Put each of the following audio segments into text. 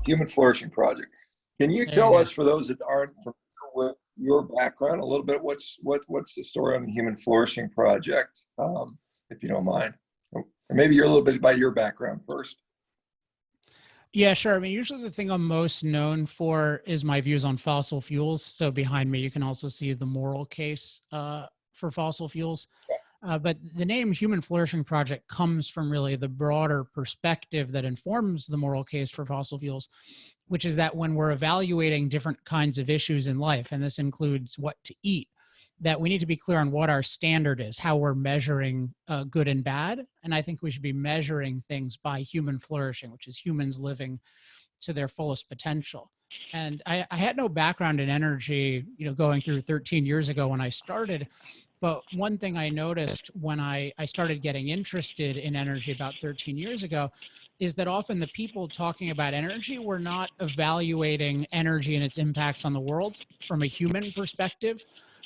Human Flourishing Project. Can you tell us, for those that aren't familiar with your background, a little bit what's the story on the Human Flourishing Project, if you don't mind? Or maybe you're a little bit about your background first. Yeah, sure. I mean, usually the thing I'm most known for is my views on fossil fuels. So behind me, you can also see the moral case for fossil fuels. But the name Human Flourishing Project comes from really the broader perspective that informs the moral case for fossil fuels, which is that when we're evaluating different kinds of issues in life, and this includes what to eat, that we need to be clear on what our standard is, how we're measuring good and bad. And I think we should be measuring things by human flourishing, which is humans living to their fullest potential. And I had no background in energy, going through 13 years ago when I started. But one thing I noticed when I started getting interested in energy about 13 years ago is that often the people talking about energy were not evaluating energy and its impacts on the world from a human perspective.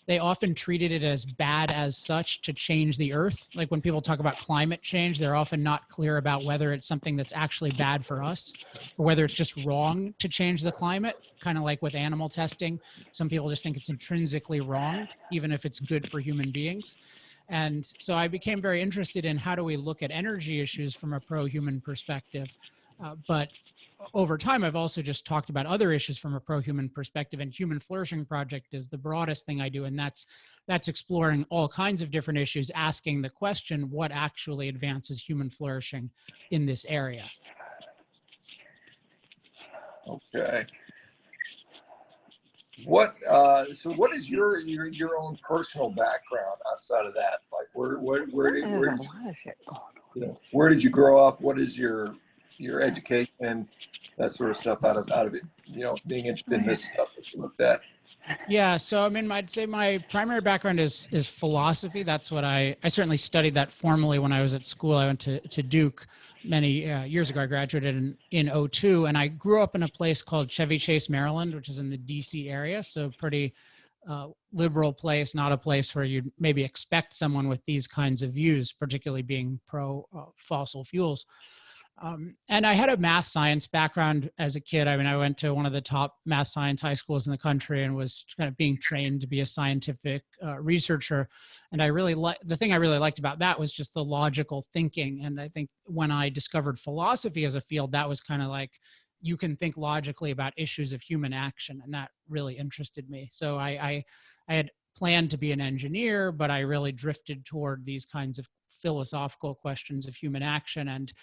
They often treated it as bad as such to change the earth. Like when people talk about climate change, they're often not clear about whether it's something that's actually bad for us or whether it's just wrong to change the climate, kind of like with animal testing. Some people just think it's intrinsically wrong, even if it's good for human beings. And so I became very interested in how do we look at energy issues from a pro-human perspective. But over time, I've also just talked about other issues from a pro-human perspective, and Human Flourishing Project is the broadest thing I do. And that's exploring all kinds of different issues, asking the question, what actually advances human flourishing in this area? Okay. So what is your own personal background outside of that? Like where did you grow up? What is your education, that sort of stuff out of it, being interested in this stuff that you looked at? Yeah, so I mean, I'd say my primary background is philosophy. That's what I certainly studied that formally when I was at school. I went to Duke many years ago. I graduated in 2002, and I grew up in a place called Chevy Chase, Maryland, which is in the DC area. So pretty liberal place, not a place where you'd maybe expect someone with these kinds of views, particularly being pro fossil fuels. And I had a math science background as a kid. I mean, I went to one of the top math science high schools in the country and was kind of being trained to be a scientific researcher. And the thing I really liked about that was just the logical thinking. And I think when I discovered philosophy as a field, that was kind of like, you can think logically about issues of human action. And that really interested me. So I had planned to be an engineer, but I really drifted toward these kinds of philosophical questions of human action. And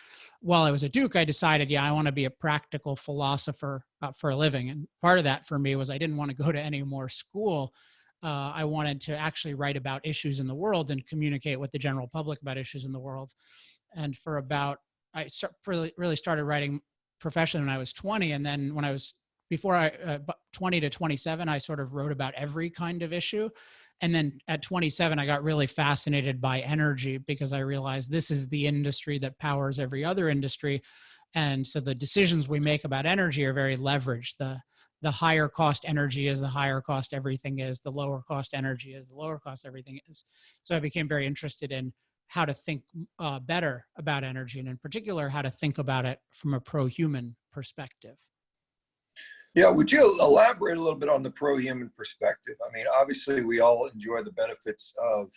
while I was at Duke, I decided, I want to be a practical philosopher for a living. And part of that for me was I didn't want to go to any more school. I wanted to actually write about issues in the world and communicate with the general public about issues in the world. And really started writing professionally when I was 20. And then when I was 20 to 27, I sort of wrote about every kind of issue. And then at 27, I got really fascinated by energy because I realized this is the industry that powers every other industry. And so the decisions we make about energy are very leveraged. The higher cost energy is the higher cost everything is, the lower cost energy is the lower cost everything is. So I became very interested in how to think better about energy, and in particular, how to think about it from a pro-human perspective. Yeah, would you elaborate a little bit on the pro-human perspective? I mean, obviously, we all enjoy the benefits of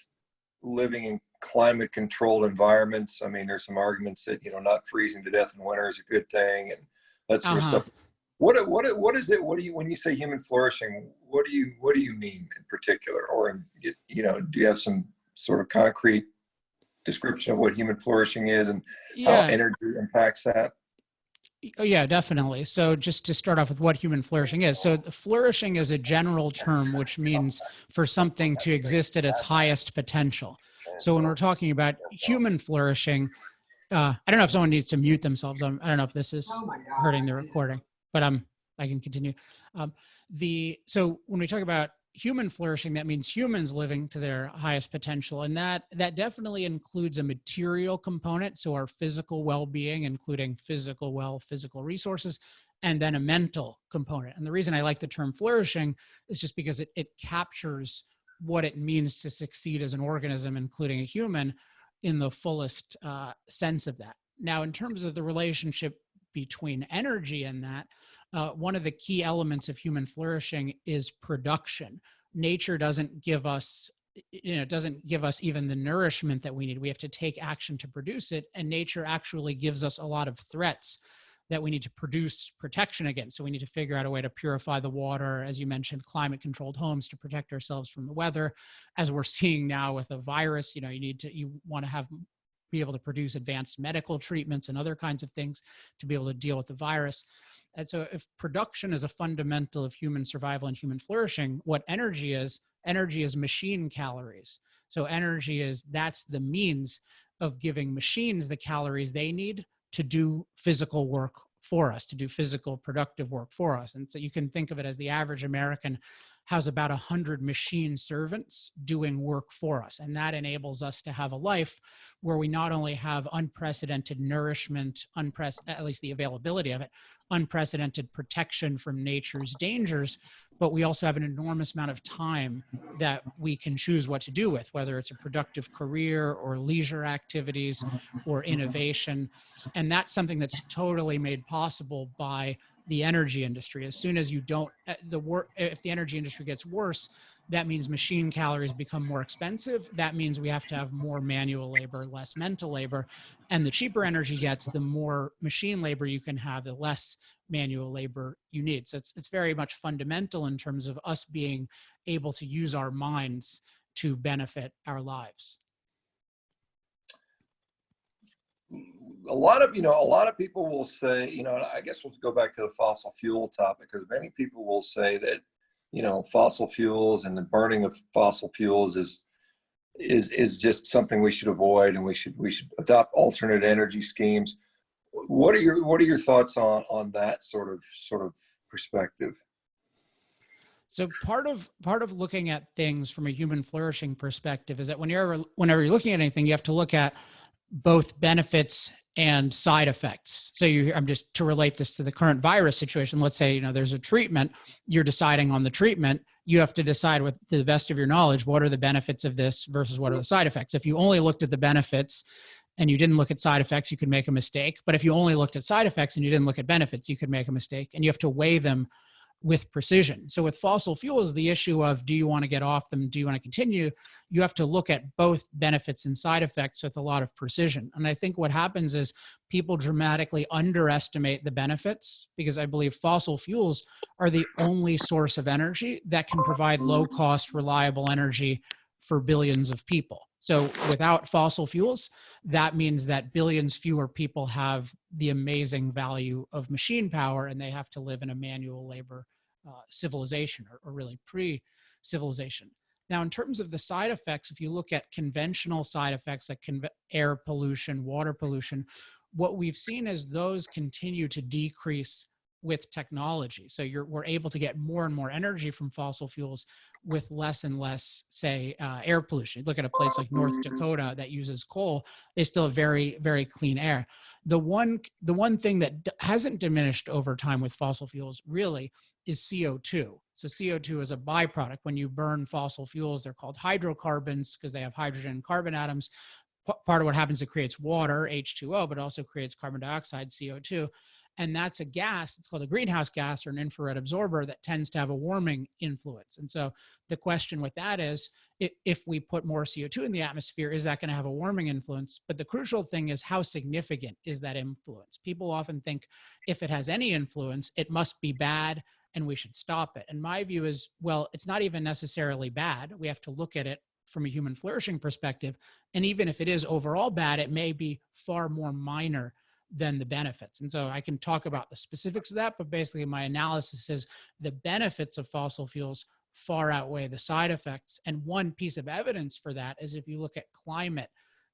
living in climate-controlled environments. I mean, there's some arguments that not freezing to death in winter is a good thing, and that sort of stuff. What is it? When you say human flourishing? What do you mean in particular, or do you have some sort of concrete description of what human flourishing is and how energy impacts that? Oh, yeah, definitely. So just to start off with what human flourishing is. So flourishing is a general term, which means for something to exist at its highest potential. So when we're talking about human flourishing, I don't know if someone needs to mute themselves. I don't know if this is hurting the recording, but I can continue. So when we talk about human flourishing, that means humans living to their highest potential. And that definitely includes a material component. So our physical well-being, including physical resources, and then a mental component. And the reason I like the term flourishing is just because it captures what it means to succeed as an organism, including a human, in the fullest sense of that. Now, in terms of the relationship between energy and that, one of the key elements of human flourishing is production. Nature doesn't give us, doesn't give us even the nourishment that we need. We have to take action to produce it. And nature actually gives us a lot of threats that we need to produce protection against. So we need to figure out a way to purify the water, as you mentioned, climate controlled homes to protect ourselves from the weather. As we're seeing now with a virus, you want to be able to produce advanced medical treatments and other kinds of things to be able to deal with the virus. And so if production is a fundamental of human survival and human flourishing, what energy is machine calories. So that's the means of giving machines the calories they need to do physical work for us, to do physical productive work for us. And so you can think of it as the average American has about 100 machine servants doing work for us. And that enables us to have a life where we not only have unprecedented nourishment, at least the availability of it, unprecedented protection from nature's dangers, but we also have an enormous amount of time that we can choose what to do with, whether it's a productive career or leisure activities or innovation. And that's something that's totally made possible by the energy industry. As soon as if the energy industry gets worse, that means machine calories become more expensive. That means we have to have more manual labor, less mental labor. And the cheaper energy gets, the more machine labor you can have, the less manual labor you need. So it's very much fundamental in terms of us being able to use our minds to benefit our lives. A lot of people will say, I guess we'll go back to the fossil fuel topic, because many people will say that, fossil fuels and the burning of fossil fuels is just something we should avoid, and we should adopt alternate energy schemes. What are your thoughts on that sort of perspective? So part of looking at things from a human flourishing perspective is that whenever you're looking at anything, you have to look at both benefits and side effects. So I'm just to relate this to the current virus situation. Let's say, there's a treatment, you're deciding on the treatment. You have to decide with the best of your knowledge, what are the benefits of this versus what are the side effects. If you only looked at the benefits and you didn't look at side effects, you could make a mistake. But if you only looked at side effects and you didn't look at benefits, you could make a mistake, and you have to weigh them with precision. So with fossil fuels, the issue of, do you want to get off them? Do you want to continue? You have to look at both benefits and side effects with a lot of precision. And I think what happens is people dramatically underestimate the benefits, because I believe fossil fuels are the only source of energy that can provide low cost, reliable energy for billions of people. So without fossil fuels, that means that billions fewer people have the amazing value of machine power, and they have to live in a manual labor civilization, or really pre-civilization. Now, in terms of the side effects, if you look at conventional side effects like air pollution, water pollution, what we've seen is those continue to decrease with technology. So we're able to get more and more energy from fossil fuels with less and less, say, air pollution. Look at a place like North Dakota that uses coal; they still have very, very clean air. The one thing that hasn't diminished over time with fossil fuels really is CO2. So CO2 is a byproduct. When you burn fossil fuels, they're called hydrocarbons because they have hydrogen and carbon atoms. Part of what happens, it creates water, H2O, but also creates carbon dioxide, CO2. And that's a gas, it's called a greenhouse gas or an infrared absorber that tends to have a warming influence. And so the question with that is, if we put more CO2 in the atmosphere, is that going to have a warming influence? But the crucial thing is, how significant is that influence? People often think if it has any influence, it must be bad and we should stop it. And my view is, well, it's not even necessarily bad. We have to look at it from a human flourishing perspective. And even if it is overall bad, it may be far more minor than the benefits. And so I can talk about the specifics of that, but basically my analysis is the benefits of fossil fuels far outweigh the side effects. And one piece of evidence for that is if you look at climate,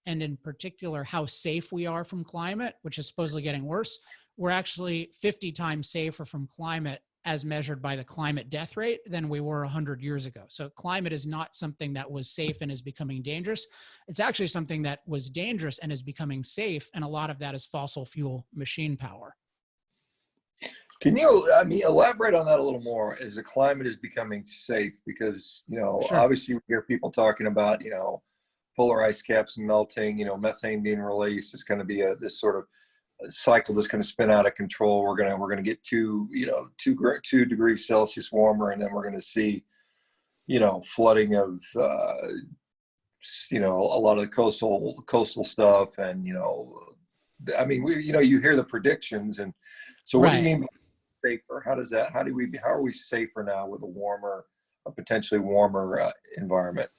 and in particular how safe we are from climate, which is supposedly getting worse, we're actually 50 times safer from climate as measured by the climate death rate than we were 100 years ago. So climate is not something that was safe and is becoming dangerous. It's actually something that was dangerous and is becoming safe. And a lot of that is fossil fuel machine power. Can you, elaborate on that a little more as the climate is becoming safe? Because, Sure. Obviously we hear people talking about, polar ice caps melting, methane being released. It's going to be this sort of cycle that's going to spin out of control. We're going to get 2 degrees Celsius warmer, and then we're going to see, flooding of, a lot of the coastal stuff. And, I mean, you hear the predictions. And so what do you Right. mean by safer? How are we safer now with a potentially warmer environment?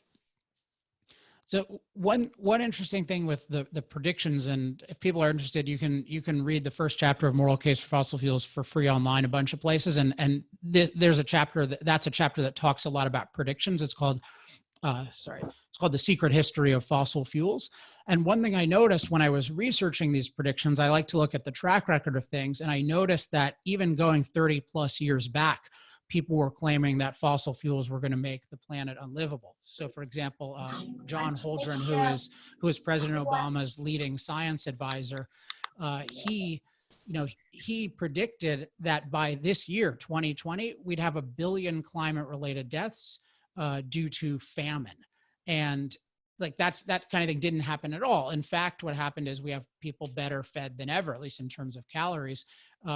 So one interesting thing with the predictions, and if people are interested, you can read the first chapter of Moral Case for Fossil Fuels for free online, a bunch of places, and there's a chapter that's a chapter that talks a lot about predictions. It's called The Secret History of Fossil Fuels. And one thing I noticed when I was researching these predictions, I like to look at the track record of things, and I noticed that even going 30 plus years back, people were claiming that fossil fuels were going to make the planet unlivable. So, for example, John Holdren, who is President Obama's leading science advisor, he predicted that by this year, 2020, we'd have 1 billion climate-related deaths due to famine. And that kind of thing didn't happen at all. In fact, what happened is we have people better fed than ever, at least in terms of calories,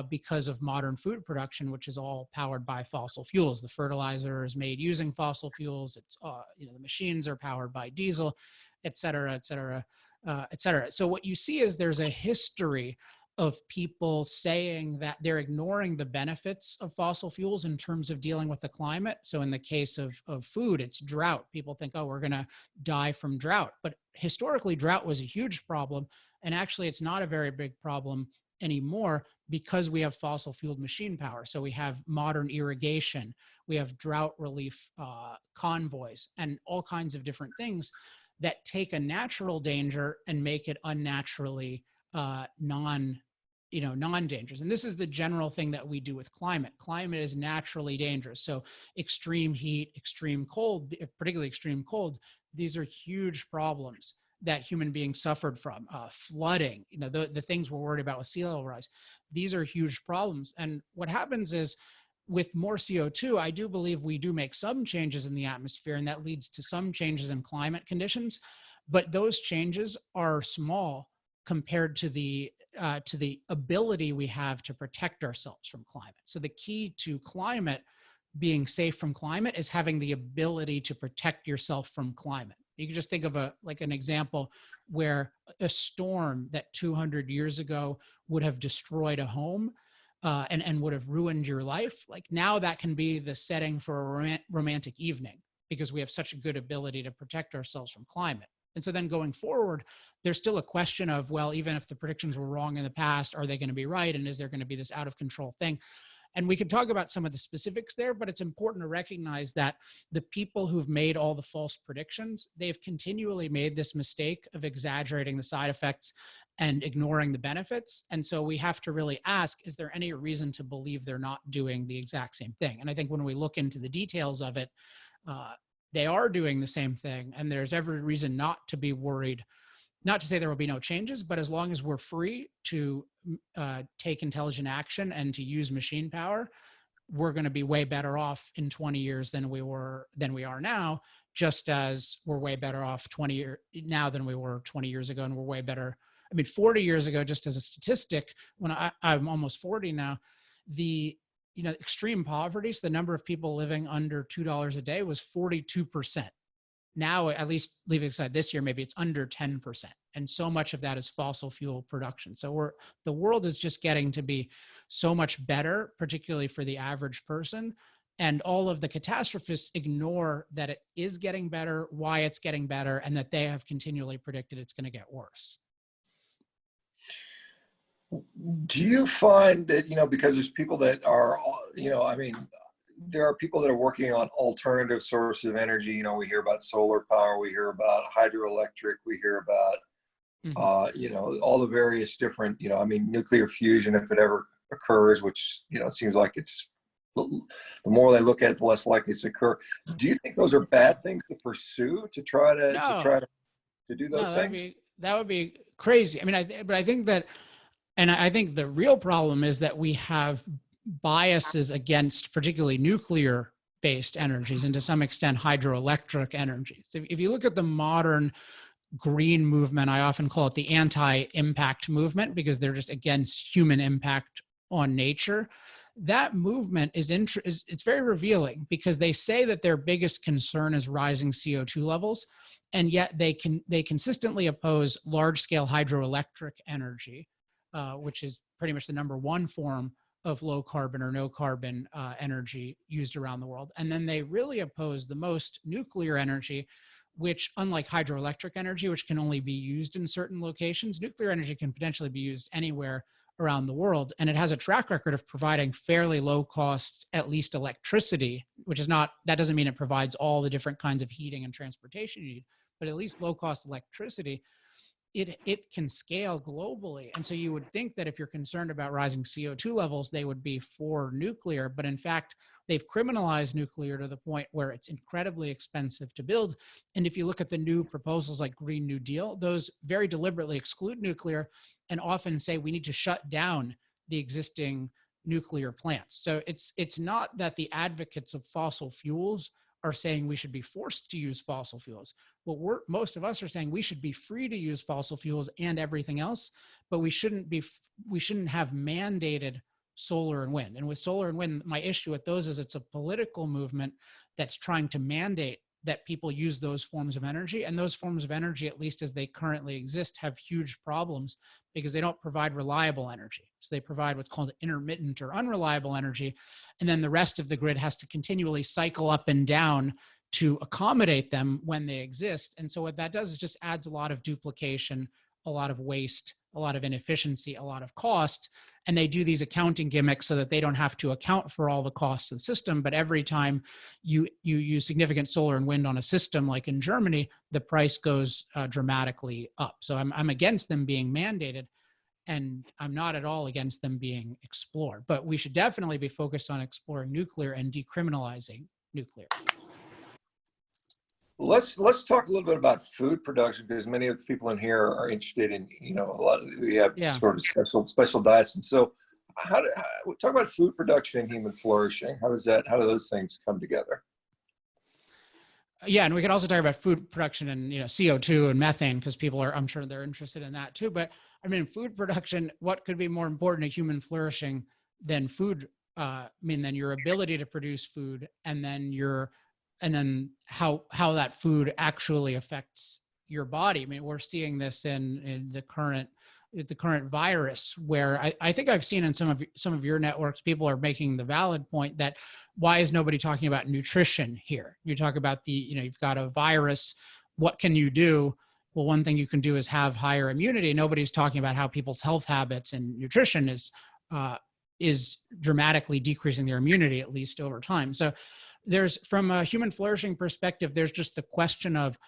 because of modern food production, which is all powered by fossil fuels. The fertilizer is made using fossil fuels. It's the machines are powered by diesel, et cetera, et cetera, et cetera. So what you see is there's a history of people saying that they're ignoring the benefits of fossil fuels in terms of dealing with the climate. So in the case of food, it's drought. People think, oh, we're going to die from drought. But historically, drought was a huge problem. And actually, it's not a very big problem anymore because we have fossil fueled machine power. So we have modern irrigation, we have drought relief convoys, and all kinds of different things that take a natural danger and make it unnaturally non-dangerous. And this is the general thing that we do with climate. Climate is naturally dangerous. So extreme heat, extreme cold, particularly extreme cold, these are huge problems that human beings suffered from. Flooding, the things we're worried about with sea level rise, these are huge problems. And what happens is with more CO2, I do believe we do make some changes in the atmosphere, and that leads to some changes in climate conditions. But those changes are small compared to the ability we have to protect ourselves from climate. So the key to climate, being safe from climate, is having the ability to protect yourself from climate. You can just think of an example where a storm that 200 years ago would have destroyed a home and would have ruined your life. Like now that can be the setting for a romantic evening because we have such a good ability to protect ourselves from climate. And so then going forward, there's still a question of, well, even if the predictions were wrong in the past, are they going to be right? And is there going to be this out of control thing? And we could talk about some of the specifics there, but it's important to recognize that the people who've made all the false predictions, they've continually made this mistake of exaggerating the side effects and ignoring the benefits. And so we have to really ask, is there any reason to believe they're not doing the exact same thing? And I think when we look into the details of it, they are doing the same thing. And there's every reason not to be worried. Not to say there will be no changes, but as long as we're free to take intelligent action and to use machine power, we're going to be way better off in 20 years than we are now, just as we're way better off 20 years now than we were 20 years ago. And we're way better. 40 years ago, just as a statistic, when I'm almost 40 now, the extreme poverty, so the number of people living under $2 a day was 42%. Now, at least leaving aside this year, maybe it's under 10%. And so much of that is fossil fuel production. So the world is just getting to be so much better, particularly for the average person. And all of the catastrophists ignore that it is getting better, why it's getting better, and that they have continually predicted it's going to get worse. Do you find that, because there's people that are, there are people that are working on alternative sources of energy. We hear about solar power, we hear about hydroelectric, we hear about, all the various different, nuclear fusion, if it ever occurs, which, it seems like it's, the more they look at it, the less likely it's to occur. Do you think those are bad things to pursue, to try to do those things? That would be crazy. I think that, and I think the real problem is that we have biases against particularly nuclear-based energies and to some extent hydroelectric energies. If you look at the modern green movement. I often call it the anti-impact movement because they're just against human impact on nature. That movement it's very revealing because they say that their biggest concern is rising CO2 levels, and yet they consistently oppose large-scale hydroelectric energy, which is pretty much the number one form of low carbon or no carbon energy used around the world. And then they really oppose the most nuclear energy, which, unlike hydroelectric energy, which can only be used in certain locations, nuclear energy can potentially be used anywhere around the world. And it has a track record of providing fairly low cost, at least electricity, which is not, that doesn't mean it provides all the different kinds of heating and transportation you need, but at least low cost electricity. It can scale globally. And so you would think that if you're concerned about rising CO2 levels, they would be for nuclear. But in fact, they've criminalized nuclear to the point where it's incredibly expensive to build. And if you look at the new proposals like Green New Deal, those very deliberately exclude nuclear and often say we need to shut down the existing nuclear plants. So it's not that the advocates of fossil fuels are saying we should be forced to use fossil fuels. Well, most of us are saying we should be free to use fossil fuels and everything else, but we shouldn't have mandated solar and wind. And with solar and wind, my issue with those is it's a political movement that's trying to mandate that people use those forms of energy. And those forms of energy, at least as they currently exist, have huge problems because they don't provide reliable energy. So they provide what's called intermittent or unreliable energy. And then the rest of the grid has to continually cycle up and down to accommodate them when they exist. And so what that does is just adds a lot of duplication, a lot of waste, a lot of inefficiency, a lot of cost. And they do these accounting gimmicks so that they don't have to account for all the costs of the system. But every time you use significant solar and wind on a system, like in Germany, the price goes dramatically up. So I'm against them being mandated, and I'm not at all against them being explored. But we should definitely be focused on exploring nuclear and decriminalizing nuclear. Let's talk a little bit about food production, because many of the people in here are interested in, a lot of, we have sort of special diets. And so talk about food production and human flourishing. How do those things come together? Yeah, and we can also talk about food production and CO2 and methane, because people are, I'm sure they're interested in that too. But I mean, food production, what could be more important to human flourishing than food? Than your ability to produce food, and then how that food actually affects your body. I mean, we're seeing this in the current virus, where I think I've seen in some of your networks, people are making the valid point that why is nobody talking about nutrition here? You talk about you've got a virus. What can you do? Well, one thing you can do is have higher immunity. Nobody's talking about how people's health habits and nutrition is dramatically decreasing their immunity, at least over time. So from a human flourishing perspective, there's just the question of,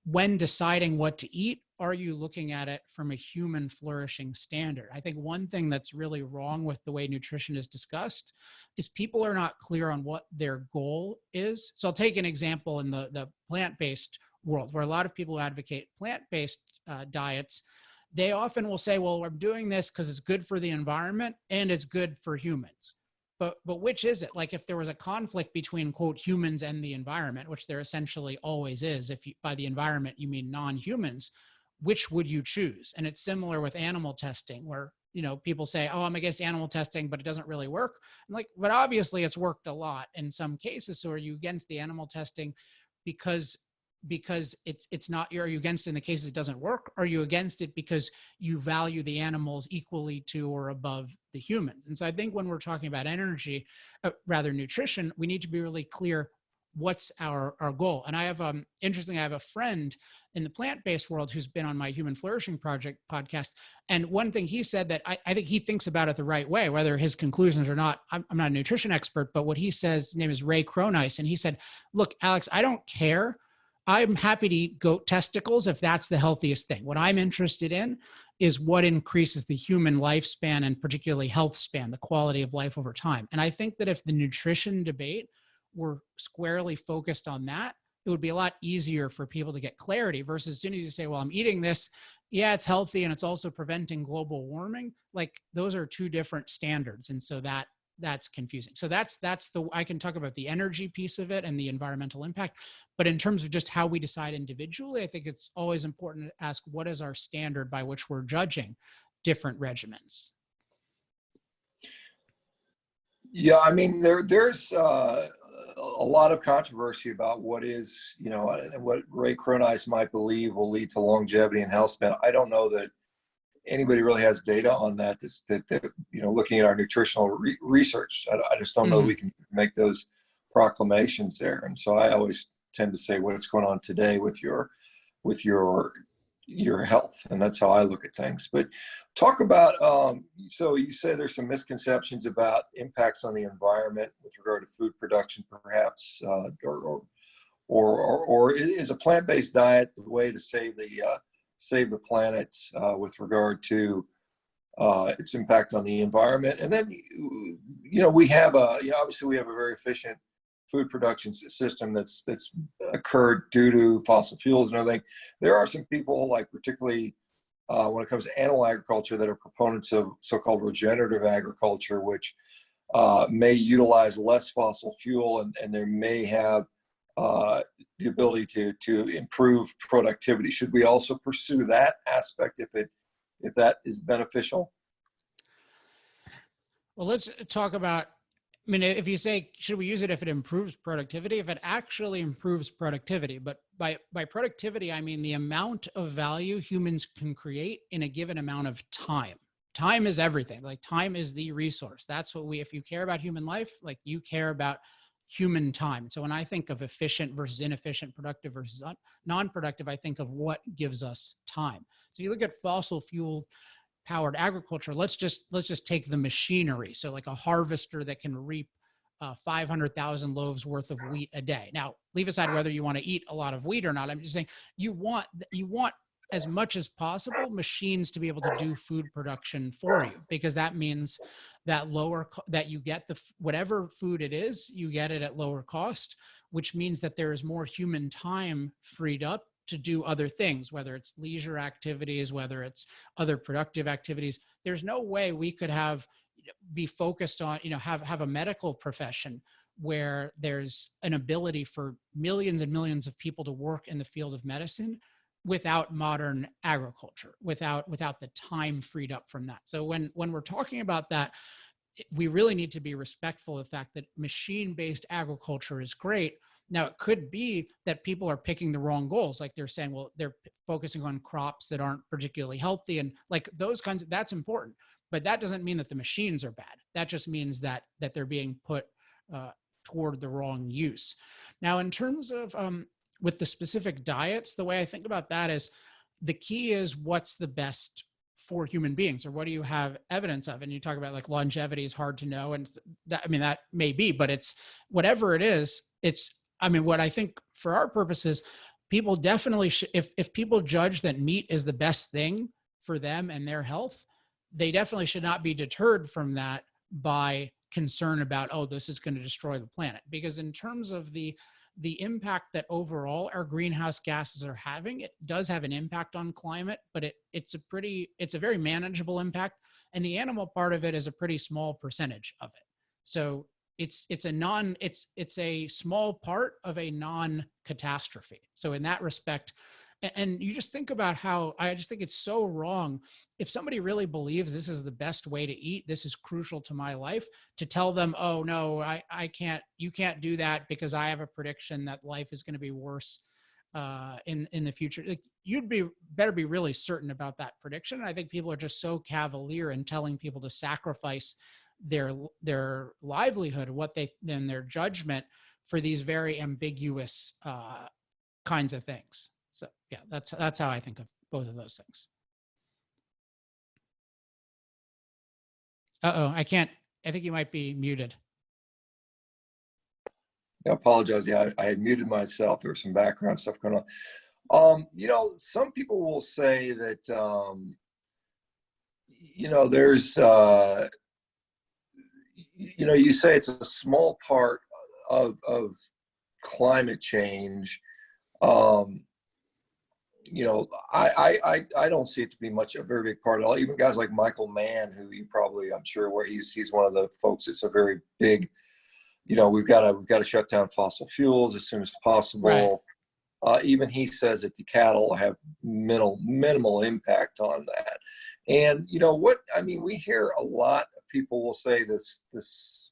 when deciding what to eat, are you looking at it from a human flourishing standard? I think one thing that's really wrong with the way nutrition is discussed is people are not clear on what their goal is. So I'll take an example in the plant-based world, where a lot of people who advocate plant-based diets, they often will say, well, we're doing this because it's good for the environment and it's good for humans. But which is it? Like, if there was a conflict between, quote, humans and the environment, which there essentially always is, if by the environment you mean non-humans, which would you choose? And it's similar with animal testing, where people say, oh, I'm against animal testing, but it doesn't really work. I'm like, but obviously it's worked a lot in some cases. So are you against the animal testing because it's not, are you against it in the cases it doesn't work? Are you against it because you value the animals equally to or above the humans? And so I think when we're talking about nutrition, we need to be really clear what's our goal. And I have, interestingly, I have a friend in the plant-based world who's been on my Human Flourishing Project podcast. And one thing he said that I think he thinks about it the right way, whether his conclusions or not, I'm not a nutrition expert, but what he says, his name is Ray Cronice. And he said, look, Alex, I don't care. I'm happy to eat goat testicles if that's the healthiest thing. What I'm interested in is what increases the human lifespan, and particularly health span, the quality of life over time. And I think that if the nutrition debate were squarely focused on that, it would be a lot easier for people to get clarity, versus as soon as you say, well, I'm eating this, yeah, it's healthy and it's also preventing global warming. Like, those are two different standards. And so that that's confusing. So that's the, I can talk about the energy piece of it and the environmental impact, but in terms of just how we decide individually, I think it's always important to ask, what is our standard by which we're judging different regimens? Yeah, I mean, there's a lot of controversy about what is, and what Ray Cronise might believe will lead to longevity and health span. I don't know that anybody really has data on that. Looking at our nutritional research, I just don't know that we can make those proclamations there. And so I always tend to say what's going on today with your health, and that's how I look at things. But talk about, so you say there's some misconceptions about impacts on the environment with regard to food production, perhaps, or is a plant-based diet the way to save the planet with regard to its impact on the environment? And then, we have obviously we have a very efficient food production system that's occurred due to fossil fuels and everything. There are some people, like particularly when it comes to animal agriculture, that are proponents of so-called regenerative agriculture, which may utilize less fossil fuel, and there may have the ability to improve productivity. Should we also pursue that aspect if that is beneficial? Well, let's talk about, I mean, if you say, should we use it if it improves productivity? If it actually improves productivity, but by productivity, I mean the amount of value humans can create in a given amount of time. Time is everything. Like, time is the resource. That's what if you care about human life, like, you care about human time. So when I think of efficient versus inefficient, productive versus non-productive, I think of what gives us time. So you look at fossil fuel powered agriculture. Let's just take the machinery. So like a harvester that can reap 500,000 loaves worth of wheat a day. Now, leave aside whether you want to eat a lot of wheat or not. I'm just saying you want as much as possible machines to be able to do food production for you, because that means that that you get whatever food it is, you get it at lower cost, which means that there is more human time freed up to do other things, whether it's leisure activities, whether it's other productive activities. There's no way we could be focused on, have a medical profession where there's an ability for millions and millions of people to work in the field of medicine without modern agriculture, without the time freed up from that. So when we're talking about that, we really need to be respectful of the fact that machine-based agriculture is great. Now, it could be that people are picking the wrong goals. Like, they're saying, well, they're focusing on crops that aren't particularly healthy, and like those kinds of, that's important. But that doesn't mean that the machines are bad. That just means that they're being put toward the wrong use. Now, in terms of with the specific diets, the way I think about that is, the key is what's the best for human beings, or what do you have evidence of? And you talk about, like, longevity is hard to know, and that may be, but it's whatever it is. What I think for our purposes, people definitely should, if people judge that meat is the best thing for them and their health, they definitely should not be deterred from that by concern about, oh, this is going to destroy the planet. Because in terms of the impact that overall our greenhouse gases are having, it does have an impact on climate, but it's a very manageable impact. And the animal part of it is a pretty small percentage of it. So it's a small part of a non-catastrophe. So in that respect, and you just think about how, I just think it's so wrong. If somebody really believes this is the best way to eat, this is crucial to my life, to tell them, oh no, you can't do that because I have a prediction that life is going to be worse in the future. Like, better be really certain about that prediction. And I think people are just so cavalier in telling people to sacrifice their livelihood, then their judgment, for these very ambiguous kinds of things. So yeah, that's how I think of both of those things. I think you might be muted. I apologize. Yeah, I had muted myself. There was some background stuff going on. Some people will say that, there's, you say it's a small part of climate change. I don't see it to be much a very big part at all. Even guys like Michael Mann, who you probably, I'm sure, where he's one of the folks that's a very big, we've got to shut down fossil fuels as soon as possible. Right. Even he says that the cattle have minimal impact on that. And we hear a lot of people will say this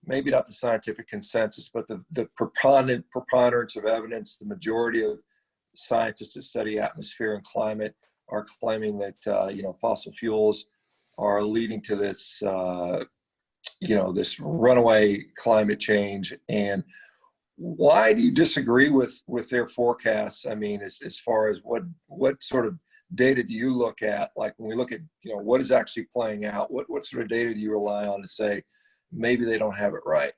maybe not the scientific consensus, but the preponderance of evidence, the majority of scientists that study atmosphere and climate are claiming that fossil fuels are leading to this this runaway climate change. And why do you disagree with their forecasts? I mean, as far as what sort of data do you look at? Like when we look at what is actually playing out, what sort of data do you rely on to say maybe they don't have it right?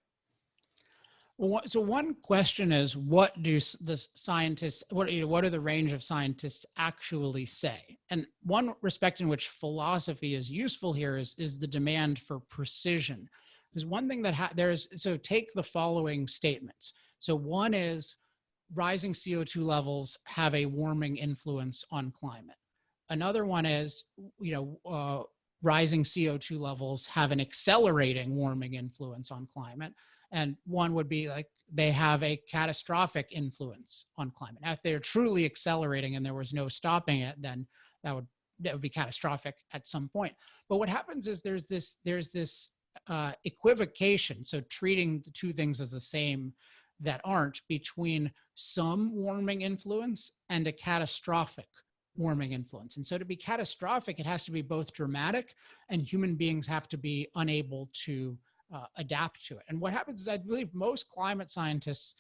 Well, so one question is, what do the scientists, what are the range of scientists actually say? And one respect in which philosophy is useful here is the demand for precision. There's one thing that so take the following statements. So one is rising CO2 levels have a warming influence on climate. Another one is, rising CO2 levels have an accelerating warming influence on climate. And one would be like they have a catastrophic influence on climate. Now, if they're truly accelerating and there was no stopping it, then that would be catastrophic at some point. But what happens is there's this equivocation. So treating the two things as the same that aren't, between some warming influence and a catastrophic warming influence. And so to be catastrophic, it has to be both dramatic, and human beings have to be unable to adapt to it. And what happens is, I believe most climate scientists,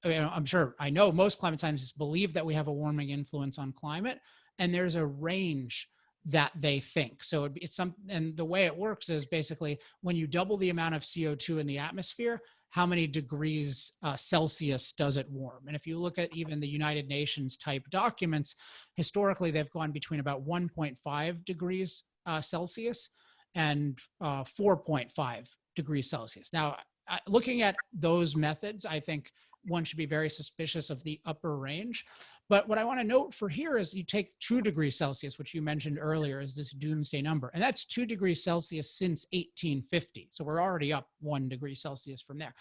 I know most climate scientists believe that we have a warming influence on climate, and there's a range that they think. So it's and the way it works is basically when you double the amount of CO2 in the atmosphere, how many degrees Celsius does it warm? And if you look at even the United Nations type documents, historically, they've gone between about 1.5 degrees Celsius and 4.5 degrees Celsius. Now, looking at those methods, I think one should be very suspicious of the upper range. But what I want to note for here is you take 2 degrees Celsius, which you mentioned earlier as this doomsday number, and that's 2 degrees Celsius since 1850. So we're already up 1 degree Celsius from there.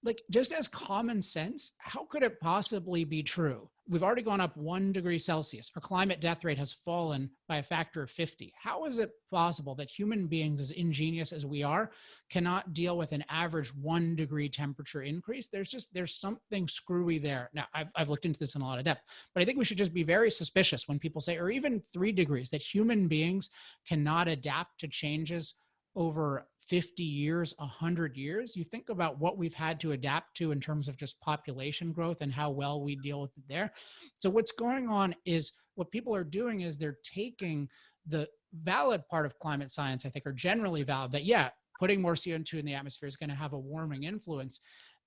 Like, just as common sense, how could it possibly be true? We've already gone up 1 degree Celsius. Our climate death rate has fallen by a factor of 50. How is it possible that human beings, as ingenious as we are, cannot deal with an average 1 degree temperature increase? There's something screwy there. Now, I've looked into this in a lot of depth, but I think we should just be very suspicious when people say, or even 3 degrees, that human beings cannot adapt to changes over 50 years, 100 years. You think about what we've had to adapt to in terms of just population growth and how well we deal with it there. So what's going on is, what people are doing is they're taking the valid part of climate science, I think, are generally valid, that yeah, putting more CO2 in the atmosphere is going to have a warming influence.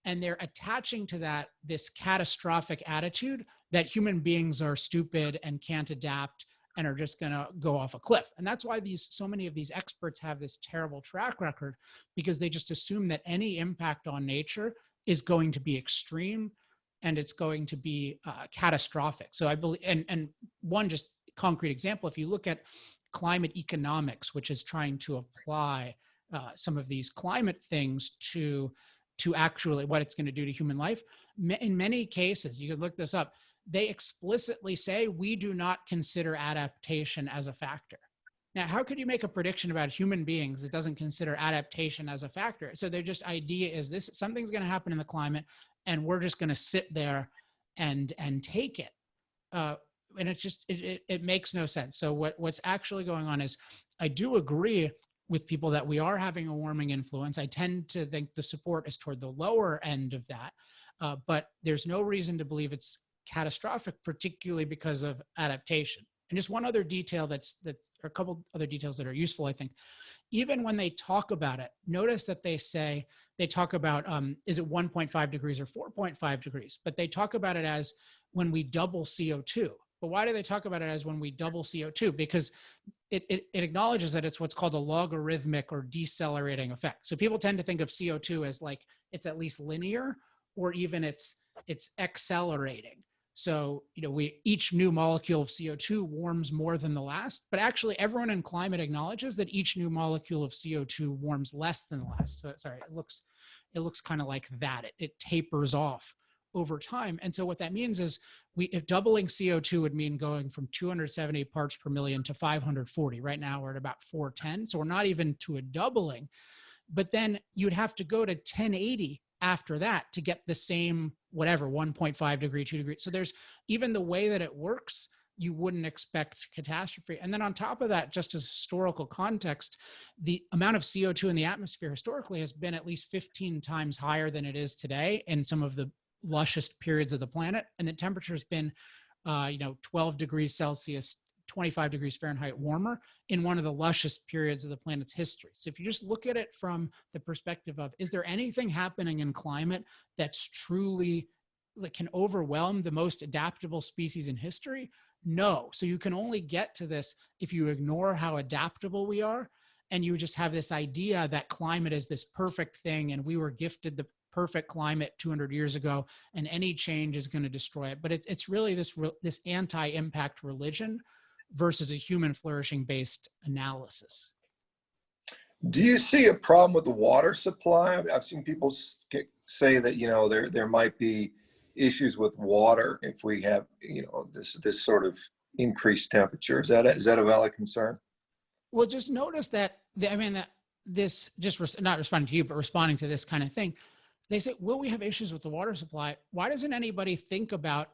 And they're attaching to that this catastrophic attitude that human beings are stupid and can't adapt and are just going to go off a cliff. And that's why so many of these experts have this terrible track record, because they just assume that any impact on nature is going to be extreme and it's going to be catastrophic. So I believe, and one just concrete example, if you look at climate economics, which is trying to apply some of these climate things to actually what it's going to do to human life, in many cases, you could look this up, they explicitly say, we do not consider adaptation as a factor. Now, how could you make a prediction about human beings that doesn't consider adaptation as a factor? So their just idea is this: something's going to happen in the climate, and we're just going to sit there and take it. And it's just, it makes no sense. So what's actually going on is, I do agree with people that we are having a warming influence. I tend to think the support is toward the lower end of that, but there's no reason to believe it's catastrophic, particularly because of adaptation. And just one other detail or a couple other details that are useful, I think. Even when they talk about it, notice that they talk about, is it 1.5 degrees or 4.5 degrees? But they talk about it as when we double CO2. But why do they talk about it as when we double CO2? Because it acknowledges that it's what's called a logarithmic or decelerating effect. So people tend to think of CO2 as like it's at least linear, or even it's accelerating. So, each new molecule of CO2 warms more than the last, but actually everyone in climate acknowledges that each new molecule of CO2 warms less than the last. So sorry, it looks kind of like that. It tapers off over time. And so what that means is if doubling CO2 would mean going from 270 parts per million to 540. Right now we're at about 410. So we're not even to a doubling, but then you'd have to go to 1080 after that to get the same, whatever, 1.5 degree, 2 degree. So there's even the way that it works, you wouldn't expect catastrophe. And then on top of that, just as historical context, the amount of CO2 in the atmosphere historically has been at least 15 times higher than it is today in some of the lushest periods of the planet. And the temperature has been, 12 degrees Celsius, 25 degrees Fahrenheit warmer in one of the lushest periods of the planet's history. So if you just look at it from the perspective of, is there anything happening in climate that's truly that can overwhelm the most adaptable species in history? No. So you can only get to this if you ignore how adaptable we are, and you just have this idea that climate is this perfect thing and we were gifted the perfect climate 200 years ago and any change is going to destroy it. But it's really this anti-impact religion versus a human flourishing based analysis. Do you see a problem with the water supply? I've seen people say that, there might be issues with water if we have, this sort of increased temperature. Is that a valid concern? Well, just notice that, not responding to you, but responding to this kind of thing. They say, will we have issues with the water supply? Why doesn't anybody think about,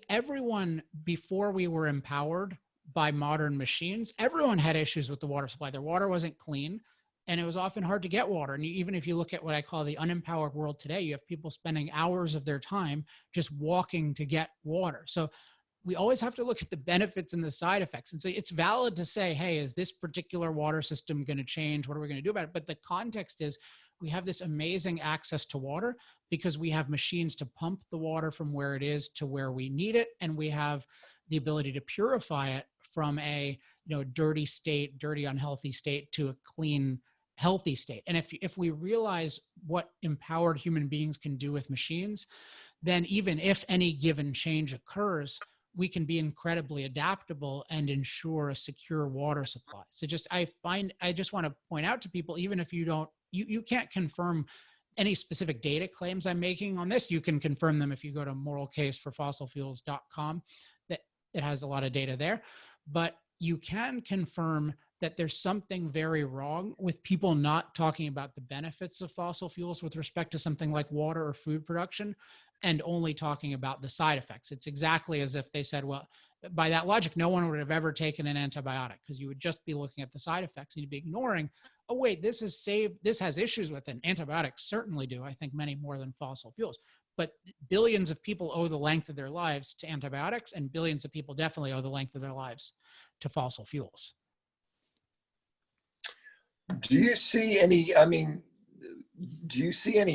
everyone before we were empowered by modern machines, everyone had issues with the water supply. Their water wasn't clean and it was often hard to get water. And even if you look at what I call the unempowered world today, you have people spending hours of their time just walking to get water. So we always have to look at the benefits and the side effects. And so it's valid to say, hey, is this particular water system going to change? What are we going to do about it? But the context is we have this amazing access to water because we have machines to pump the water from where it is to where we need it. And we have the ability to purify it from a dirty state, dirty, unhealthy state to a clean, healthy state. And if we realize what empowered human beings can do with machines, then even if any given change occurs, we can be incredibly adaptable and ensure a secure water supply. So I just want to point out to people, even if you can't confirm any specific data claims I'm making on this, you can confirm them if you go to moralcase4fossilfuels.com. It has a lot of data there, but you can confirm that there's something very wrong with people not talking about the benefits of fossil fuels with respect to something like water or food production and only talking about the side effects. It's exactly as if they said, well, by that logic, no one would have ever taken an antibiotic because you would just be looking at the side effects and you'd be ignoring, oh wait, this has issues with it. Antibiotics certainly do, I think many more than fossil fuels. But billions of people owe the length of their lives to antibiotics, and billions of people definitely owe the length of their lives to fossil fuels. Do you see any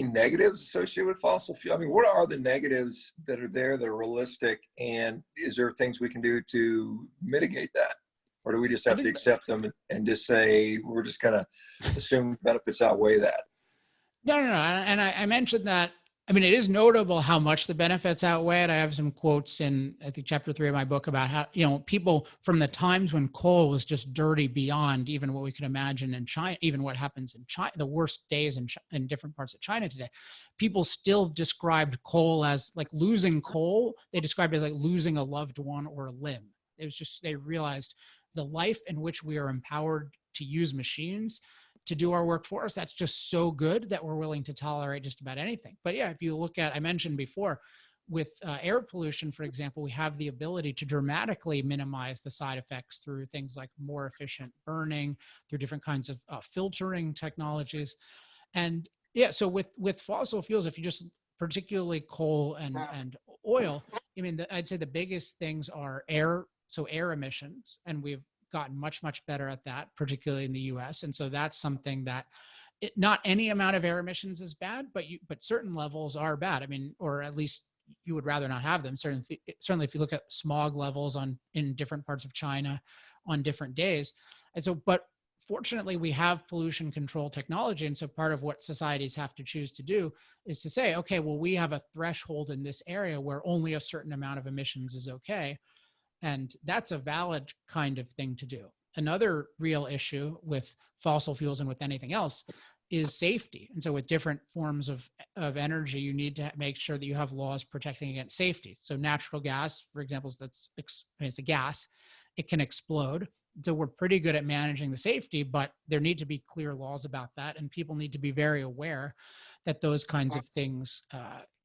negatives associated with fossil fuel? I mean, what are the negatives that are there that are realistic? And is there things we can do to mitigate that? Or do we just have to accept them and just say, we're just going to assume benefits outweigh that? No. And I mentioned that. I mean, it is notable how much the benefits outweigh it. I have some quotes in, I think, chapter 3 of my book about how, people from the times when coal was just dirty beyond even what we could imagine in China, even what happens in China, the worst days in different parts of China today, people still described coal as like losing coal. They described it as like losing a loved one or a limb. It was just, they realized the life in which we are empowered to use machines to do our work for us, that's just so good that we're willing to tolerate just about anything. But yeah, if you look at, I mentioned before, with air pollution, for example, we have the ability to dramatically minimize the side effects through things like more efficient burning, through different kinds of filtering technologies. And yeah, so with fossil fuels, if you just particularly coal and oil, I mean, I'd say the biggest things are air emissions, and we've gotten much, much better at that, particularly in the US. And so that's something that not any amount of air emissions is bad, but certain levels are bad. I mean, or at least you would rather not have them. Certainly if you look at smog levels in different parts of China on different days. And so, but fortunately, we have pollution control technology. And so part of what societies have to choose to do is to say, okay, well, we have a threshold in this area where only a certain amount of emissions is okay. And that's a valid kind of thing to do. Another real issue with fossil fuels and with anything else is safety. And so with different forms of energy, you need to make sure that you have laws protecting against safety. So natural gas, for example, it's a gas, it can explode. So we're pretty good at managing the safety, but there need to be clear laws about that. And people need to be very aware that those kinds of things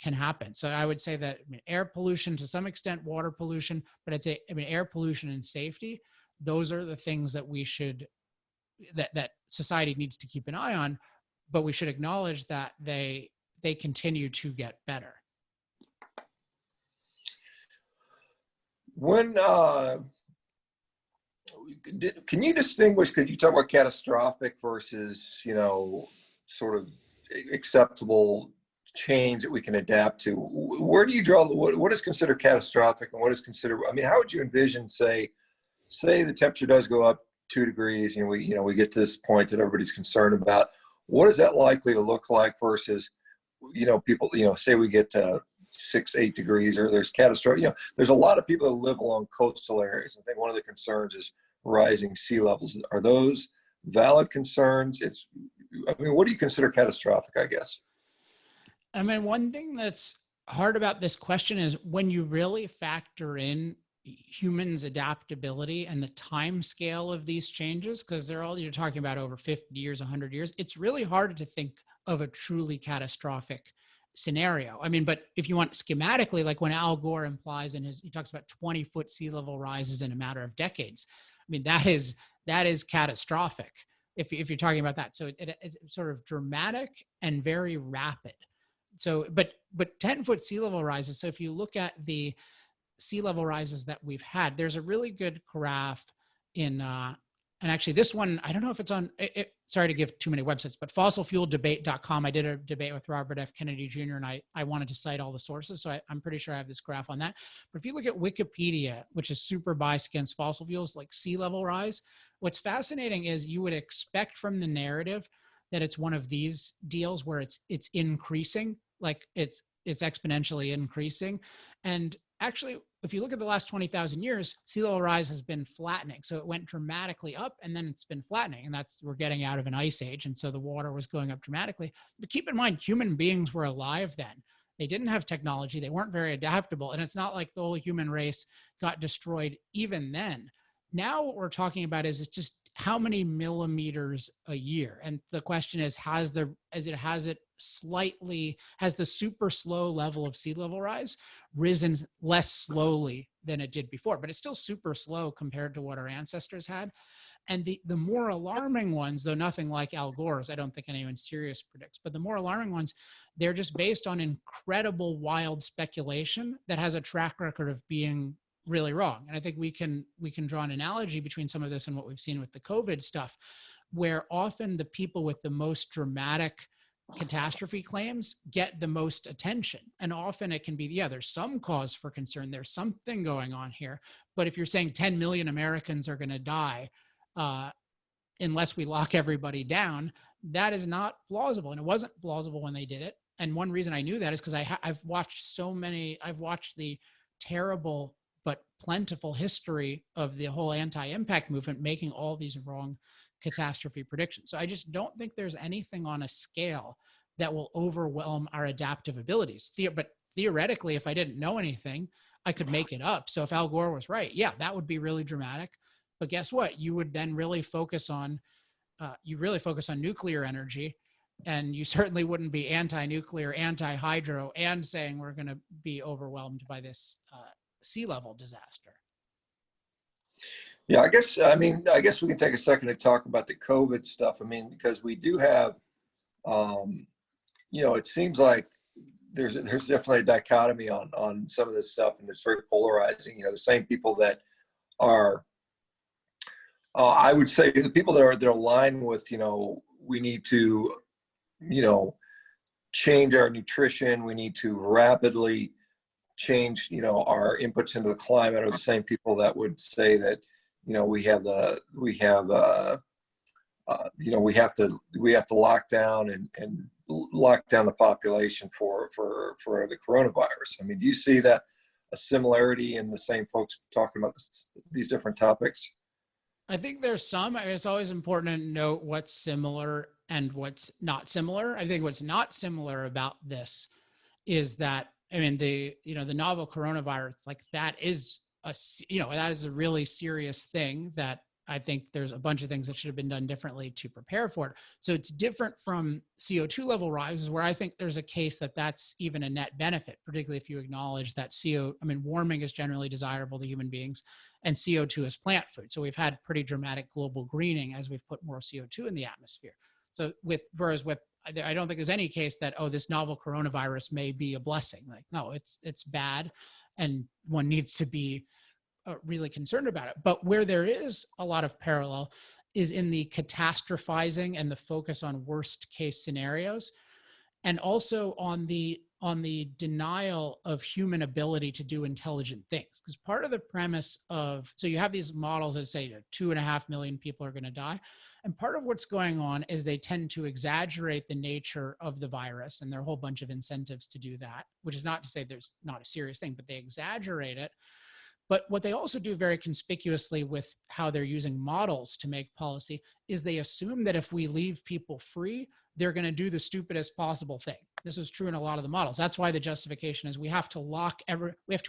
can happen. So I would say that air pollution to some extent, water pollution, but I'd say, air pollution and safety, those are the things that we should, that society needs to keep an eye on, but we should acknowledge that they continue to get better. When, can you distinguish, could you talk about catastrophic versus, sort of acceptable change that we can adapt to? Where do you draw, what is considered catastrophic and what is considered, how would you envision, say the temperature does go up 2 degrees, we get to this point that everybody's concerned about. What is that likely to look like versus, people, say we get to 6, 8 degrees, or there's catastrophic, there's a lot of people that live along coastal areas. I think one of the concerns is rising sea levels. Are those valid concerns? What do you consider catastrophic, I guess? One thing that's hard about this question is when you really factor in humans' adaptability and the time scale of these changes, because you're talking about over 50 years, 100 years, it's really hard to think of a truly catastrophic scenario. But if you want schematically, like when Al Gore implies he talks about 20-foot sea level rises in a matter of decades. That is catastrophic if you're talking about that. So it's sort of dramatic and very rapid. So, but 10-foot sea level rises. So if you look at the sea level rises that we've had, there's a really good graph in, and actually this one, I don't know if it's on, sorry to give too many websites, but fossilfueldebate.com. I did a debate with Robert F. Kennedy Jr. and I wanted to cite all the sources. So I'm pretty sure I have this graph on that. But if you look at Wikipedia, which is super biased against fossil fuels, like sea level rise, what's fascinating is you would expect from the narrative that it's one of these deals where it's increasing, like it's exponentially increasing. And actually, if you look at the last 20,000 years, sea level rise has been flattening. So it went dramatically up and then it's been flattening, and we're getting out of an ice age. And so the water was going up dramatically. But keep in mind, human beings were alive then. They didn't have technology. They weren't very adaptable. And it's not like the whole human race got destroyed even then. Now what we're talking about is it's just how many millimeters a year. And the question is, has the super slow level of sea level rise risen less slowly than it did before? But it's still super slow compared to what our ancestors had. And the more alarming ones, though nothing like Al Gore's, I don't think anyone serious predicts, but the more alarming ones, they're just based on incredible wild speculation that has a track record of being really wrong. And I think we can draw an analogy between some of this and what we've seen with the COVID stuff, where often the people with the most dramatic catastrophe claims get the most attention. And often it can be, there's some cause for concern. There's something going on here. But if you're saying 10 million Americans are going to die unless we lock everybody down, that is not plausible. And it wasn't plausible when they did it. And one reason I knew that is because I've watched the terrible but plentiful history of the whole anti-impact movement making all these wrong catastrophe predictions. So I just don't think there's anything on a scale that will overwhelm our adaptive abilities. But theoretically, if I didn't know anything, I could make it up. So if Al Gore was right, that would be really dramatic. But guess what? You would then really focus on nuclear energy, and you certainly wouldn't be anti-nuclear, anti-hydro, and saying we're going to be overwhelmed by this sea level disaster. Yeah, I guess we can take a second to talk about the COVID stuff. Because we do have, it seems like there's definitely a dichotomy on some of this stuff, and it's very polarizing. The same people that are, I would say, the people that are aligned with, we need to, change our nutrition. We need to rapidly change, our inputs into the climate, are the same people that would say that, we have we have to lock down and lock down the population for the coronavirus. I mean, do you see that a similarity in the same folks talking about these different topics? I think there's some. I mean, it's always important to note what's similar and what's not similar. I think what's not similar about this is that, I mean, the novel coronavirus, like that is that is a really serious thing that I think there's a bunch of things that should have been done differently to prepare for it. So it's different from CO2 level rises, where I think there's a case that that's even a net benefit, particularly if you acknowledge that warming is generally desirable to human beings and CO2 is plant food. So we've had pretty dramatic global greening as we've put more CO2 in the atmosphere. So I don't think there's any case that, oh, this novel coronavirus may be a blessing. Like, no, it's bad, and one needs to be really concerned about it. But where there is a lot of parallel is in the catastrophizing and the focus on worst case scenarios, and also on the denial of human ability to do intelligent things. Because part of the premise so you have these models that say 2.5 million people are going to die. And part of what's going on is they tend to exaggerate the nature of the virus, and there are a whole bunch of incentives to do that, which is not to say there's not a serious thing, but they exaggerate it. But what they also do very conspicuously with how they're using models to make policy is they assume that if we leave people free, they're going to do the stupidest possible thing. This is true in a lot of the models. That's why the justification is we have to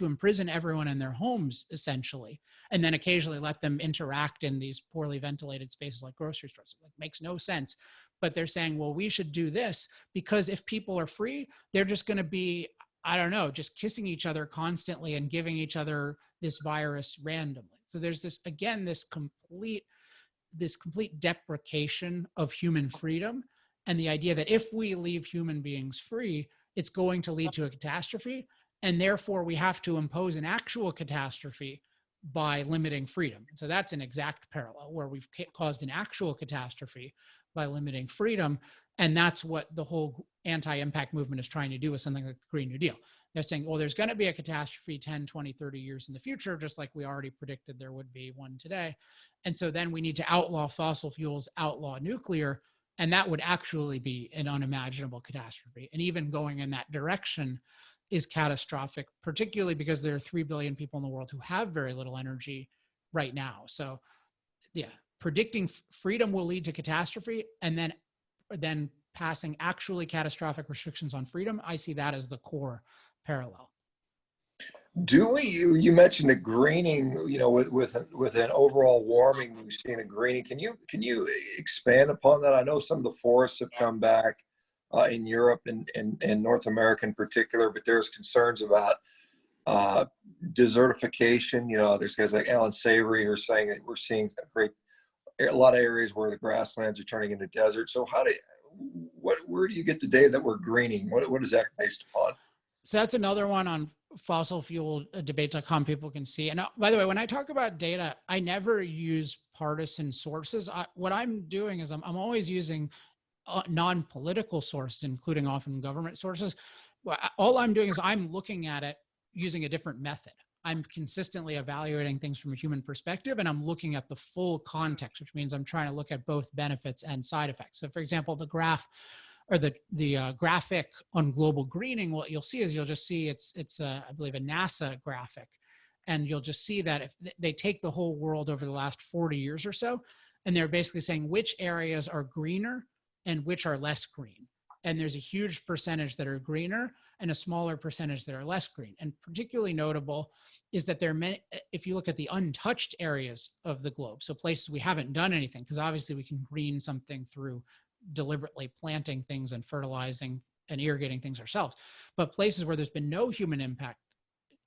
imprison everyone in their homes, essentially, and then occasionally let them interact in these poorly ventilated spaces like grocery stores. It makes no sense. But they're saying, well, we should do this because if people are free, they're just going to be, I don't know, just kissing each other constantly and giving each other this virus randomly. So there's this complete deprecation of human freedom, and the idea that if we leave human beings free, it's going to lead to a catastrophe, and therefore we have to impose an actual catastrophe by limiting freedom. So that's an exact parallel where we've caused an actual catastrophe by limiting freedom. And that's what the whole anti-impact movement is trying to do with something like the Green New Deal. They're saying, well, there's going to be a catastrophe 10, 20, 30 years in the future, just like we already predicted there would be one today. And so then we need to outlaw fossil fuels, outlaw nuclear, and that would actually be an unimaginable catastrophe. And even going in that direction is catastrophic, particularly because there are 3 billion people in the world who have very little energy right now. So yeah, predicting freedom will lead to catastrophe, and then passing actually catastrophic restrictions on freedom, I see that as the core parallel. You mentioned the greening, with an overall warming, we've seen a greening. Can you expand upon that? I know some of the forests have come back in Europe and North America in particular, but there's concerns about desertification. There's guys like Alan Savory who are saying that we're seeing a lot of areas where the grasslands are turning into desert. So where do you get the data that we're greening? What is that based upon? So that's another one on fossilfueldebate.com people can see. And by the way, when I talk about data, I never use partisan sources. What I'm doing is I'm always using non-political sources, including often government sources. All I'm doing is I'm looking at it using a different method. I'm consistently evaluating things from a human perspective, and I'm looking at the full context, which means I'm trying to look at both benefits and side effects. So for example, the graph or the graphic on global greening, what you'll see is it's I believe a NASA graphic. And you'll just see that if they take the whole world over the last 40 years or so, and they're basically saying which areas are greener and which are less green. And there's a huge percentage that are greener and a smaller percentage that are less green. And particularly notable is that there are many, if you look at the untouched areas of the globe, so places we haven't done anything, because obviously we can green something through deliberately planting things and fertilizing and irrigating things ourselves. But places where there's been no human impact,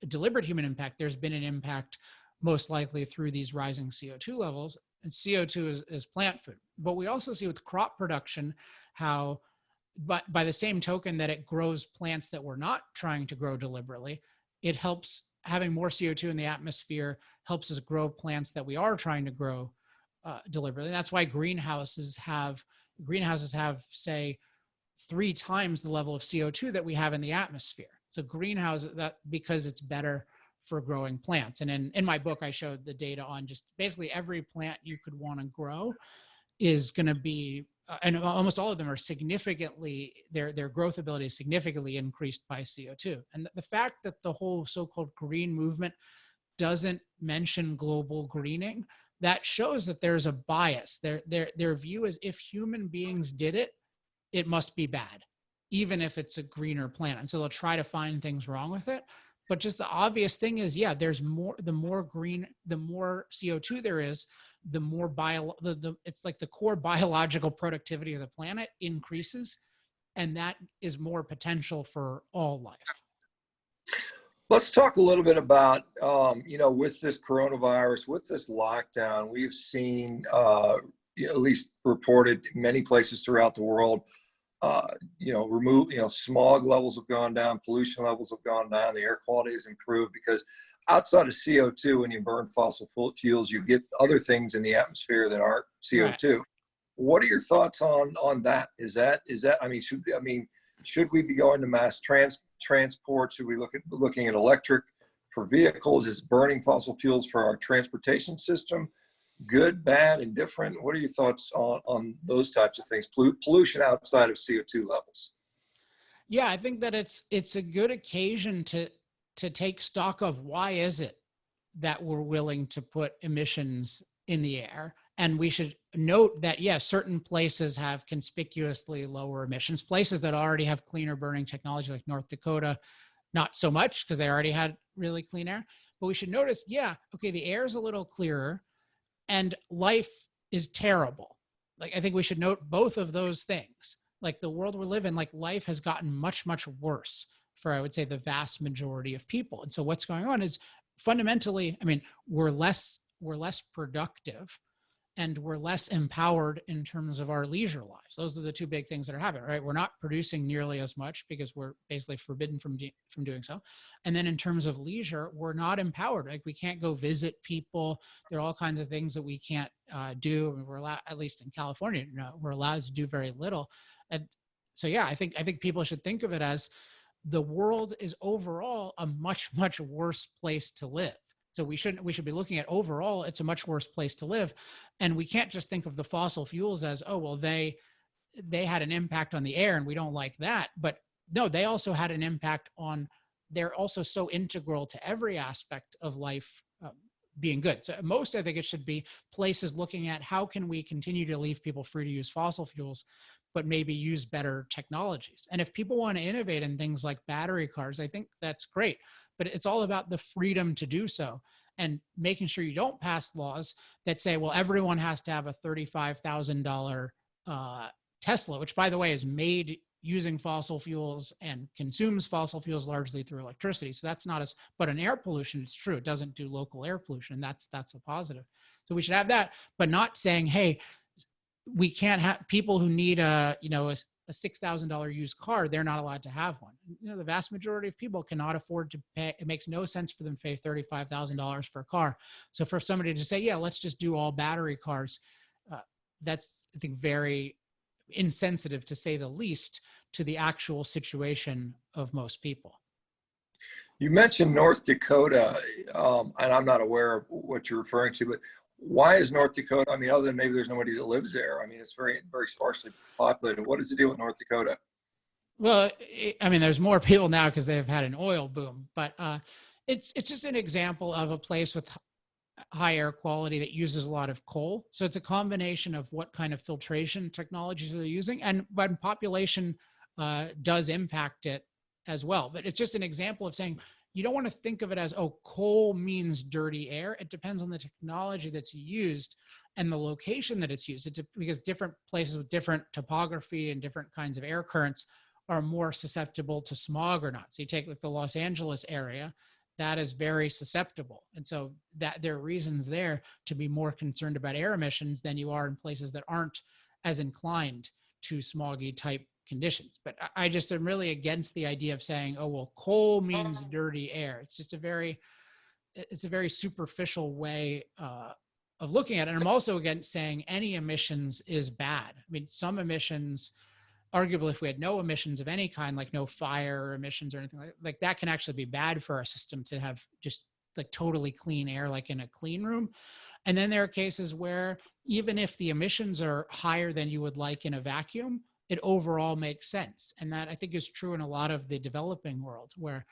deliberate human impact, there's been an impact most likely through these rising CO2 levels. And CO2 is plant food. But we also see with crop production how, but by the same token that it grows plants that we're not trying to grow deliberately, it helps having more CO2 in the atmosphere, helps us grow plants that we are trying to grow deliberately. And that's why greenhouses have, say, 3 times the level of CO2 that we have in the atmosphere. So greenhouses, because it's better for growing plants. And in my book, I showed the data on just basically every plant you could want to grow is going to be, and almost all of them are significantly, their growth ability is significantly increased by CO2. And the fact that the whole so-called green movement doesn't mention global greening, that shows that there's a bias. Their view is if human beings did it, it must be bad, even if it's a greener planet. And so they'll try to find things wrong with it. But just the obvious thing is, yeah, there's more, the more green, the more CO2 there is, the more it's like the core biological productivity of the planet increases. And that is more potential for all life. Let's talk a little bit about, with this coronavirus, with this lockdown, we've seen, at least reported in many places throughout the world, smog levels have gone down, pollution levels have gone down, the air quality has improved because outside of CO2, when you burn fossil fuels, you get other things in the atmosphere that aren't CO2. Right. What are your thoughts on that? Should we be going to mass transport? Should we looking at electric for vehicles? Is burning fossil fuels for our transportation system good, bad, indifferent? What are your thoughts on those types of things? Pollution outside of CO2 levels. Yeah, I think that it's a good occasion to take stock of why is it that we're willing to put emissions in the air. And we should note that, yes, certain places have conspicuously lower emissions. Places that already have cleaner burning technology like North Dakota, not so much because they already had really clean air. But we should notice, yeah, okay, the air is a little clearer and life is terrible. Like, I think we should note both of those things. Like the world we live in, like life has gotten much, much worse for, I would say, the vast majority of people. And so what's going on is fundamentally, we're less productive and we're less empowered in terms of our leisure lives. Those are the two big things that are happening, right? We're not producing nearly as much because we're basically forbidden from doing so. And then in terms of leisure, we're not empowered. Like we can't go visit people. There are all kinds of things that we can't do. We're allowed, at least in California, we're allowed to do very little. And so, yeah, I think people should think of it as the world is overall a much, much worse place to live. So we should be looking at overall, it's a much worse place to live. And we can't just think of the fossil fuels as, oh, well, they had an impact on the air and we don't like that. But no, they also had an impact on, they're also so integral to every aspect of life being good. So most, I think it should be places looking at how can we continue to leave people free to use fossil fuels, but maybe use better technologies. And if people want to innovate in things like battery cars, I think that's great. But it's all about the freedom to do so and making sure you don't pass laws that say, well, everyone has to have a $35,000 Tesla, which, by the way, is made using fossil fuels and consumes fossil fuels largely through electricity. So that's not but in air pollution, it's true. It doesn't do local air pollution. And that's a positive. So we should have that, but not saying, hey, we can't have people who need a $6,000 used car. They're not allowed to have one. The vast majority of people cannot afford to pay. It makes no sense for them to pay $35,000 for a car. So for somebody to say, yeah, let's just do all battery cars, that's, I think, very insensitive, to say the least, to the actual situation of most people. You mentioned North Dakota, and I'm not aware of what you're referring to, but why is North Dakota, other than maybe there's nobody that lives there, it's very, very sparsely populated. What is the deal with North Dakota? Well, there's more people now because they've had an oil boom, but it's just an example of a place with high air quality that uses a lot of coal. So it's a combination of what kind of filtration technologies they're using, and when population does impact it as well. But it's just an example of saying, you don't want to think of it as, oh, coal means dirty air. It depends on the technology that's used and the location that it's used. Because different places with different topography and different kinds of air currents are more susceptible to smog or not. So you take like the Los Angeles area, that is very susceptible. And so that there are reasons there to be more concerned about air emissions than you are in places that aren't as inclined to smoggy type conditions. But I just am really against the idea of saying, oh, well, coal means dirty air. It's just a very superficial way of looking at it. And I'm also against saying any emissions is bad. Some emissions, arguably, if we had no emissions of any kind, like no fire emissions or anything like that, can actually be bad for our system to have just like totally clean air, like in a clean room. And then there are cases where even if the emissions are higher than you would like in a vacuum, it overall makes sense. And that I think is true in a lot of the developing world where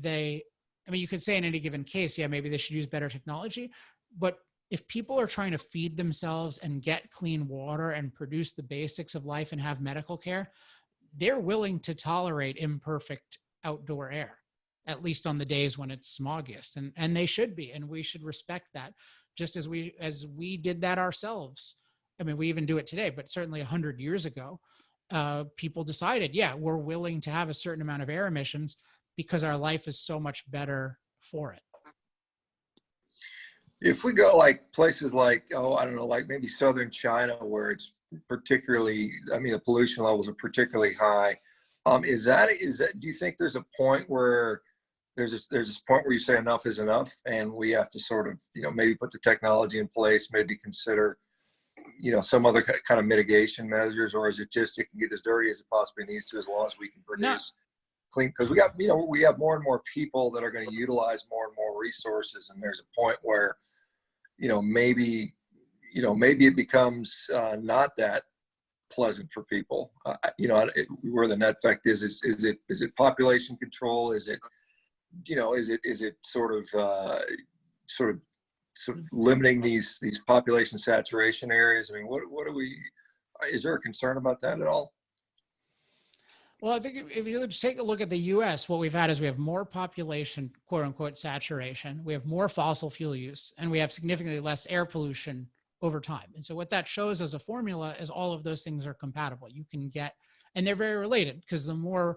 you could say in any given case, yeah, maybe they should use better technology, but if people are trying to feed themselves and get clean water and produce the basics of life and have medical care, they're willing to tolerate imperfect outdoor air, at least on the days when it's smoggiest. And they should be, and we should respect that, just as we did that ourselves. I mean, we even do it today, but certainly 100 years ago, people decided, yeah, we're willing to have a certain amount of air emissions because our life is so much better for it. If we go like places like, oh, I don't know, like maybe southern China where it's particularly, I mean, the pollution levels are particularly high. Is that, do you think there's a point where there's this point where you say enough is enough and we have to sort of, maybe put the technology in place, maybe consider, some other kind of mitigation measures, or is it just, it can get as dirty as it possibly needs to as long as we can produce clean? Because we have more and more people that are going to utilize more and more resources, and there's a point where maybe it becomes not that pleasant for people. Where the net effect is it population control? Is it sort of limiting these population saturation areas? I mean, is there a concern about that at all? Well, I think if you take a look at the US, what we've had is we have more population, quote unquote, saturation. We have more fossil fuel use, and we have significantly less air pollution over time. And so what that shows as a formula is all of those things are compatible. You can get, and they're very related, because the more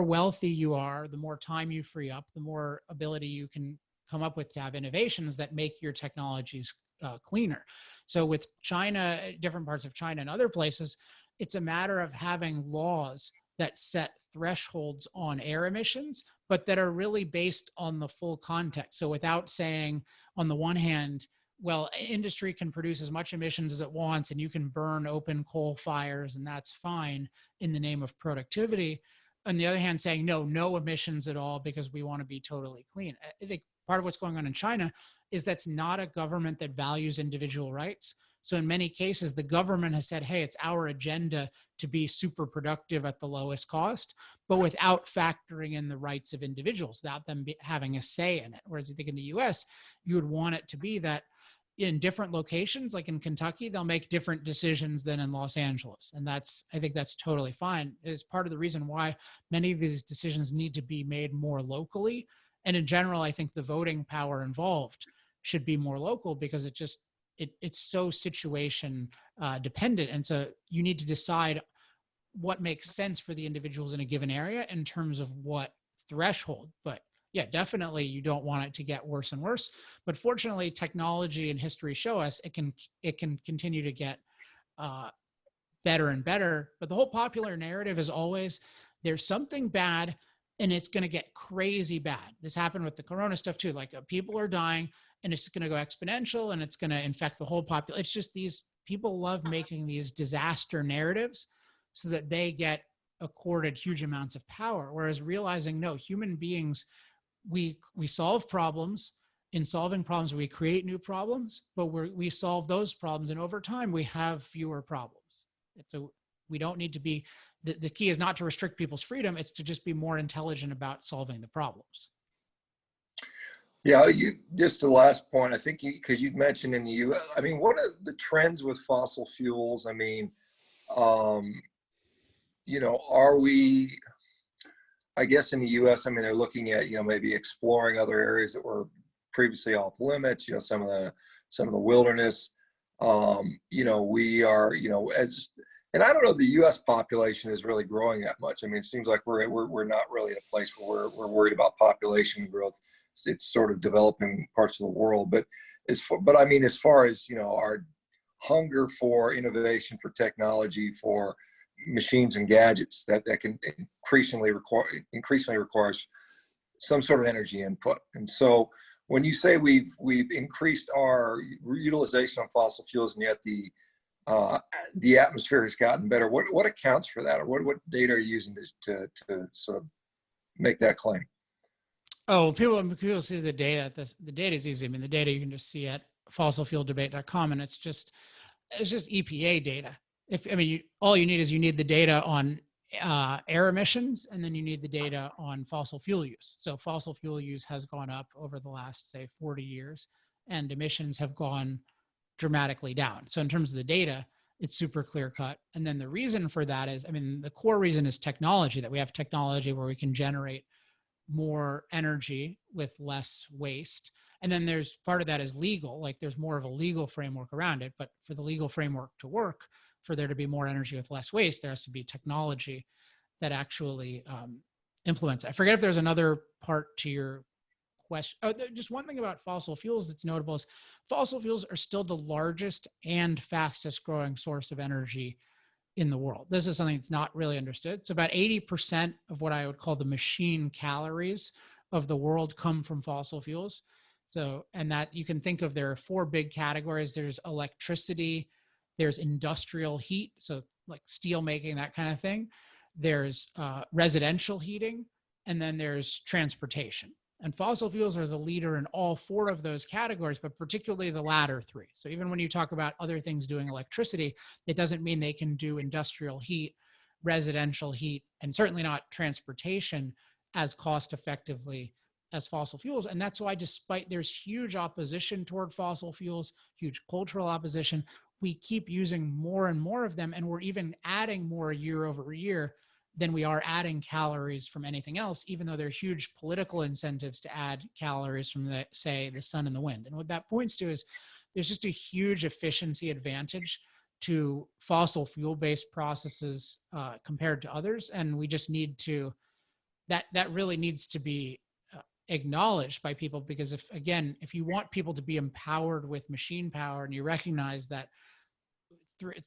wealthy you are, the more time you free up, the more ability you can come up with to have innovations that make your technologies cleaner. So with China, different parts of China and other places, it's a matter of having laws that set thresholds on air emissions, but that are really based on the full context. So without saying, on the one hand, well, industry can produce as much emissions as it wants, and you can burn open coal fires, and that's fine in the name of productivity. On the other hand, saying, no emissions at all because we want to be totally clean. I think part of what's going on in China is that's not a government that values individual rights. So in many cases, the government has said, hey, it's our agenda to be super productive at the lowest cost, but without factoring in the rights of individuals, without them having a say in it. Whereas you think in the US, you would want it to be that in different locations, like in Kentucky, they'll make different decisions than in Los Angeles. And I think that's totally fine. It's part of the reason why many of these decisions need to be made more locally. And in general, I think the voting power involved should be more local, because it's so situation dependent. And so you need to decide what makes sense for the individuals in a given area in terms of what threshold. But yeah, definitely you don't want it to get worse and worse. But fortunately, technology and history show us it can continue to get better and better. But the whole popular narrative is always there's something bad and it's going to get crazy bad. This happened with the corona stuff too. Like people are dying and it's going to go exponential and it's going to infect the whole population. It's just these people love making these disaster narratives so that they get accorded huge amounts of power. Whereas realizing, no, human beings, we solve problems. In solving problems, we create new problems, but we solve those problems. And over time, we have fewer problems. So we don't need to be, the key is not to restrict people's freedom. It's to just be more intelligent about solving the problems. Yeah, just the last point, I think because you'd mentioned in the U.S., I mean, what are the trends with fossil fuels? I mean, are we, I guess in the U.S., I mean, they're looking at, maybe exploring other areas that were previously off limits, some of the wilderness, we are, and I don't know if the U.S. population is really growing that much. I mean, it seems like we're not really at a place where we're worried about population growth. It's sort of developing parts of the world, but as far as our hunger for innovation, for technology, for machines and gadgets that can increasingly requires some sort of energy input. And so when you say we've increased our utilization of fossil fuels, and yet the atmosphere has gotten better, what accounts for that, or what data are you using to sort of make that claim? Oh, people see the data. The data is easy. I mean, the data you can just see at fossilfueldebate.com, and it's just EPA data. All you need is the data on air emissions, and then you need the data on fossil fuel use. So fossil fuel use has gone up over the last, say, 40 years, and emissions have gone dramatically down. So in terms of the data, it's super clear cut. And then the reason for that is, the core reason is technology, that we have technology where we can generate more energy with less waste. And then there's part of that is legal, like there's more of a legal framework around it. But for the legal framework to work, for there to be more energy with less waste, there has to be technology that actually implements it. I forget if there's another part to your question. Oh, just one thing about fossil fuels that's notable is fossil fuels are still the largest and fastest growing source of energy in the world. This is something that's not really understood. So about 80% of what I would call the machine calories of the world come from fossil fuels. So, and that you can think of, there are 4 big categories. There's electricity, there's industrial heat, so like steel making, that kind of thing. There's residential heating, and then there's transportation. And fossil fuels are the leader in all 4 of those categories, but particularly the latter 3. So even when you talk about other things doing electricity, it doesn't mean they can do industrial heat, residential heat, and certainly not transportation as cost effectively as fossil fuels. And that's why, despite there's huge opposition toward fossil fuels, huge cultural opposition, we keep using more and more of them. And we're even adding more year over year than we are adding calories from anything else, even though there are huge political incentives to add calories from the sun and the wind. And what that points to is there's just a huge efficiency advantage to fossil fuel-based processes compared to others. And we just need to, that really needs to be acknowledged by people, because if you want people to be empowered with machine power, and you recognize that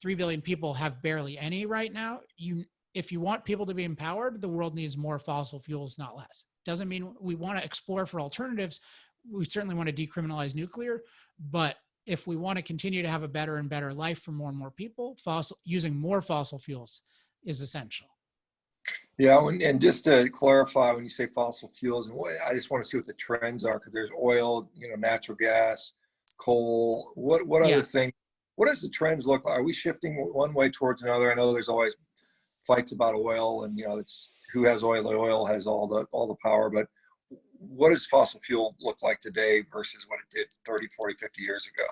3 billion people have barely any right now, if you want people to be empowered, the world needs more fossil fuels, not less. Doesn't mean we want to explore for alternatives. We certainly want to decriminalize nuclear, but if we want to continue to have a better and better life for more and more people, using more fossil fuels is essential. Yeah, and just to clarify, when you say fossil fuels, and I just want to see what the trends are, because there's oil, natural gas, coal. What other things? What does the trends look like? Are we shifting one way towards another? I know there's always fights about oil, and it's who has oil. The oil has all the power, but what does fossil fuel look like today versus what it did 30, 40, 50 years ago?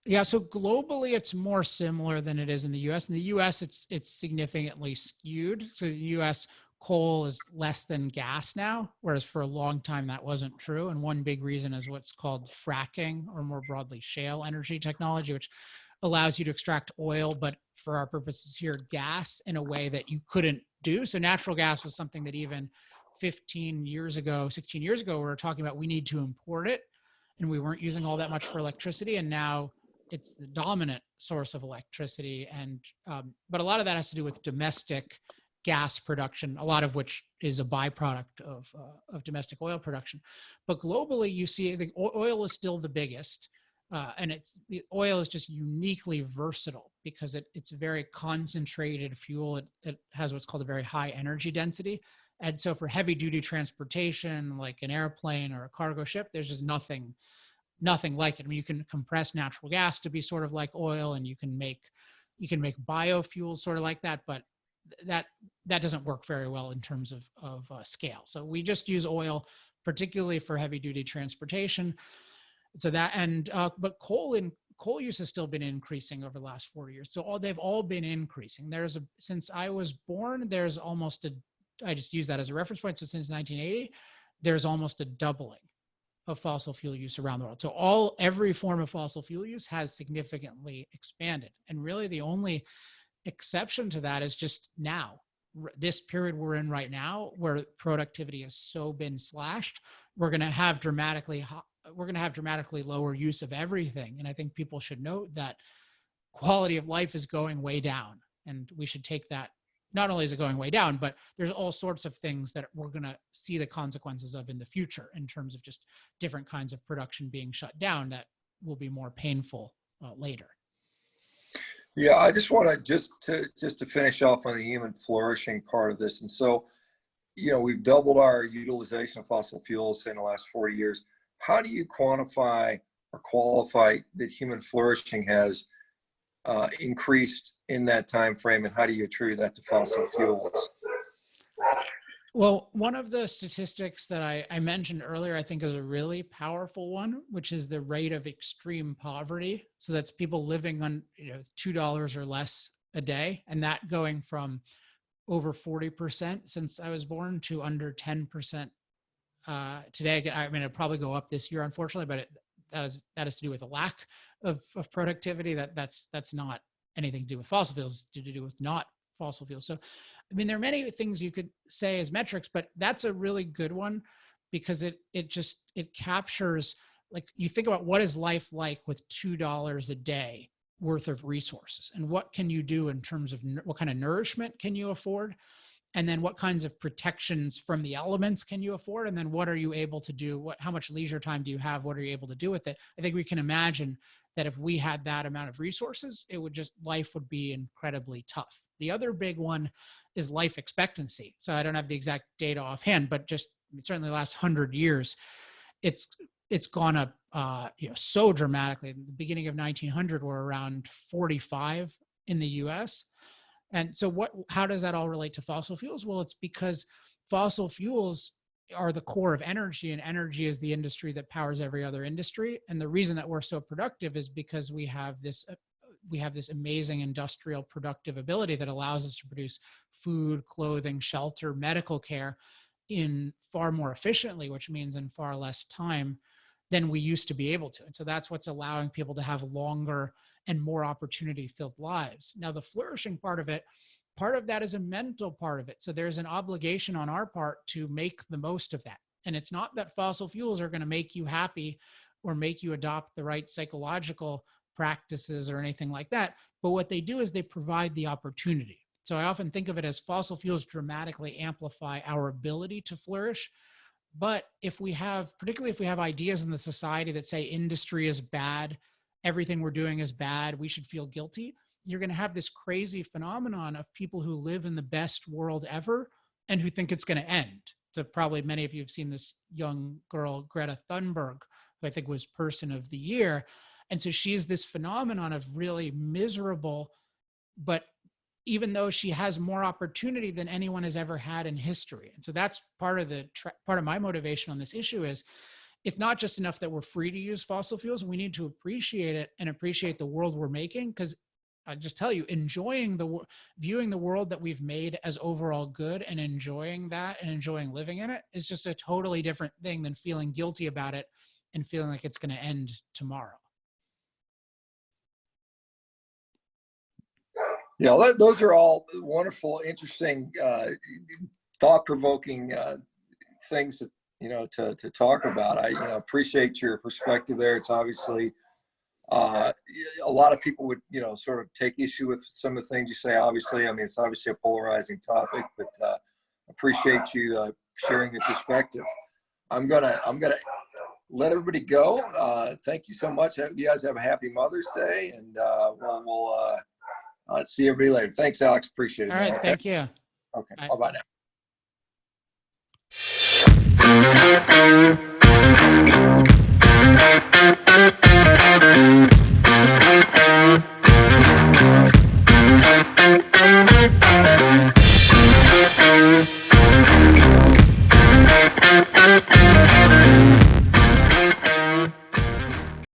Yeah, so globally, it's more similar than it is in the U.S. In the U.S., it's significantly skewed. So the U.S. coal is less than gas now, whereas for a long time that wasn't true. And one big reason is what's called fracking, or more broadly shale energy technology, which allows you to extract oil, but for our purposes here, gas, in a way that you couldn't do. So natural gas was something that even 16 years ago, we were talking about, we need to import it, and we weren't using all that much for electricity. And now it's the dominant source of electricity. And but a lot of that has to do with domestic gas production, a lot of which is a byproduct of domestic oil production. But globally, you see the oil is still the biggest. And oil is just uniquely versatile because it's a very concentrated fuel. It has what's called a very high energy density. And so for heavy duty transportation, like an airplane or a cargo ship, there's just nothing like it. You can compress natural gas to be sort of like oil, and you can make biofuels sort of like that, but that doesn't work very well in terms of scale. So we just use oil, particularly for heavy duty transportation. So that, but coal use has still been increasing over the last 40 years. So they've all been increasing. Since I was born, I just use that as a reference point. So since 1980, there's almost a doubling of fossil fuel use around the world. So every form of fossil fuel use has significantly expanded. And really the only exception to that is just now, this period we're in right now, where productivity has so been slashed, we're going to have dramatically lower use of everything. And I think people should note that quality of life is going way down, and we should take that. Not only is it going way down, but there's all sorts of things that we're going to see the consequences of in the future, in terms of just different kinds of production being shut down that will be more painful later. Yeah, I just want to finish off on the human flourishing part of this. And so, we've doubled our utilization of fossil fuels in the last 40 years. How do you quantify or qualify that human flourishing has increased in that time frame, and how do you attribute that to fossil fuels? Well, one of the statistics that I mentioned earlier, I think is a really powerful one, which is the rate of extreme poverty. So that's people living on $2 or less a day, and that going from over 40% since I was born to under 10% today. I mean, it'll probably go up this year, unfortunately, but that has to do with a lack of productivity. That's not anything to do with fossil fuels, to do with not fossil fuels. So, I mean, there are many things you could say as metrics, but that's a really good one because it captures, like, you think about what is life like with $2 a day worth of resources, and what can you do in terms of what kind of nourishment can you afford, and then what kinds of protections from the elements can you afford, and then what are you able to do, how much leisure time do you have, what are you able to do with it. I think we can imagine that if we had that amount of resources, life would be incredibly tough. The other big one is life expectancy. So I don't have the exact data offhand, but just certainly the last 100 years, it's gone up so dramatically. In the beginning of 1900, we're around 45 in the US. And so how does that all relate to fossil fuels? Well, it's because fossil fuels are the core of energy, and energy is the industry that powers every other industry. And the reason that we're so productive is because we have this amazing industrial productive ability that allows us to produce food, clothing, shelter, medical care in far more efficiently, which means in far less time than we used to be able to. And so that's what's allowing people to have longer and more opportunity-filled lives. Now, the flourishing part of that is a mental part of it. So there's an obligation on our part to make the most of that. And it's not that fossil fuels are going to make you happy or make you adopt the right psychological practices or anything like that. But what they do is they provide the opportunity. So I often think of it as fossil fuels dramatically amplify our ability to flourish. But particularly if we have ideas in the society that say industry is bad, everything we're doing is bad, we should feel guilty, you're going to have this crazy phenomenon of people who live in the best world ever and who think it's going to end. So probably many of you have seen this young girl, Greta Thunderbird, who I think was Person of the Year. And so she's this phenomenon of really miserable, but even though she has more opportunity than anyone has ever had in history. And so that's part of my motivation on this issue is it's not just enough that we're free to use fossil fuels. We need to appreciate it and appreciate the world we're making. Because I just tell you, viewing the world that we've made as overall good and enjoying that and enjoying living in it is just a totally different thing than feeling guilty about it and feeling like it's going to end tomorrow. Yeah, those are all wonderful, interesting, thought-provoking things that, to talk about. I appreciate your perspective there. It's obviously a lot of people would sort of take issue with some of the things you say. Obviously, I mean, it's obviously a polarizing topic, but appreciate you sharing your perspective. I'm gonna let everybody go. Thank you so much. You guys have a happy Mother's Day, and we'll see everybody later. Thanks, Alex. Appreciate it. All right. Man. Thank you. Okay. Bye-bye now.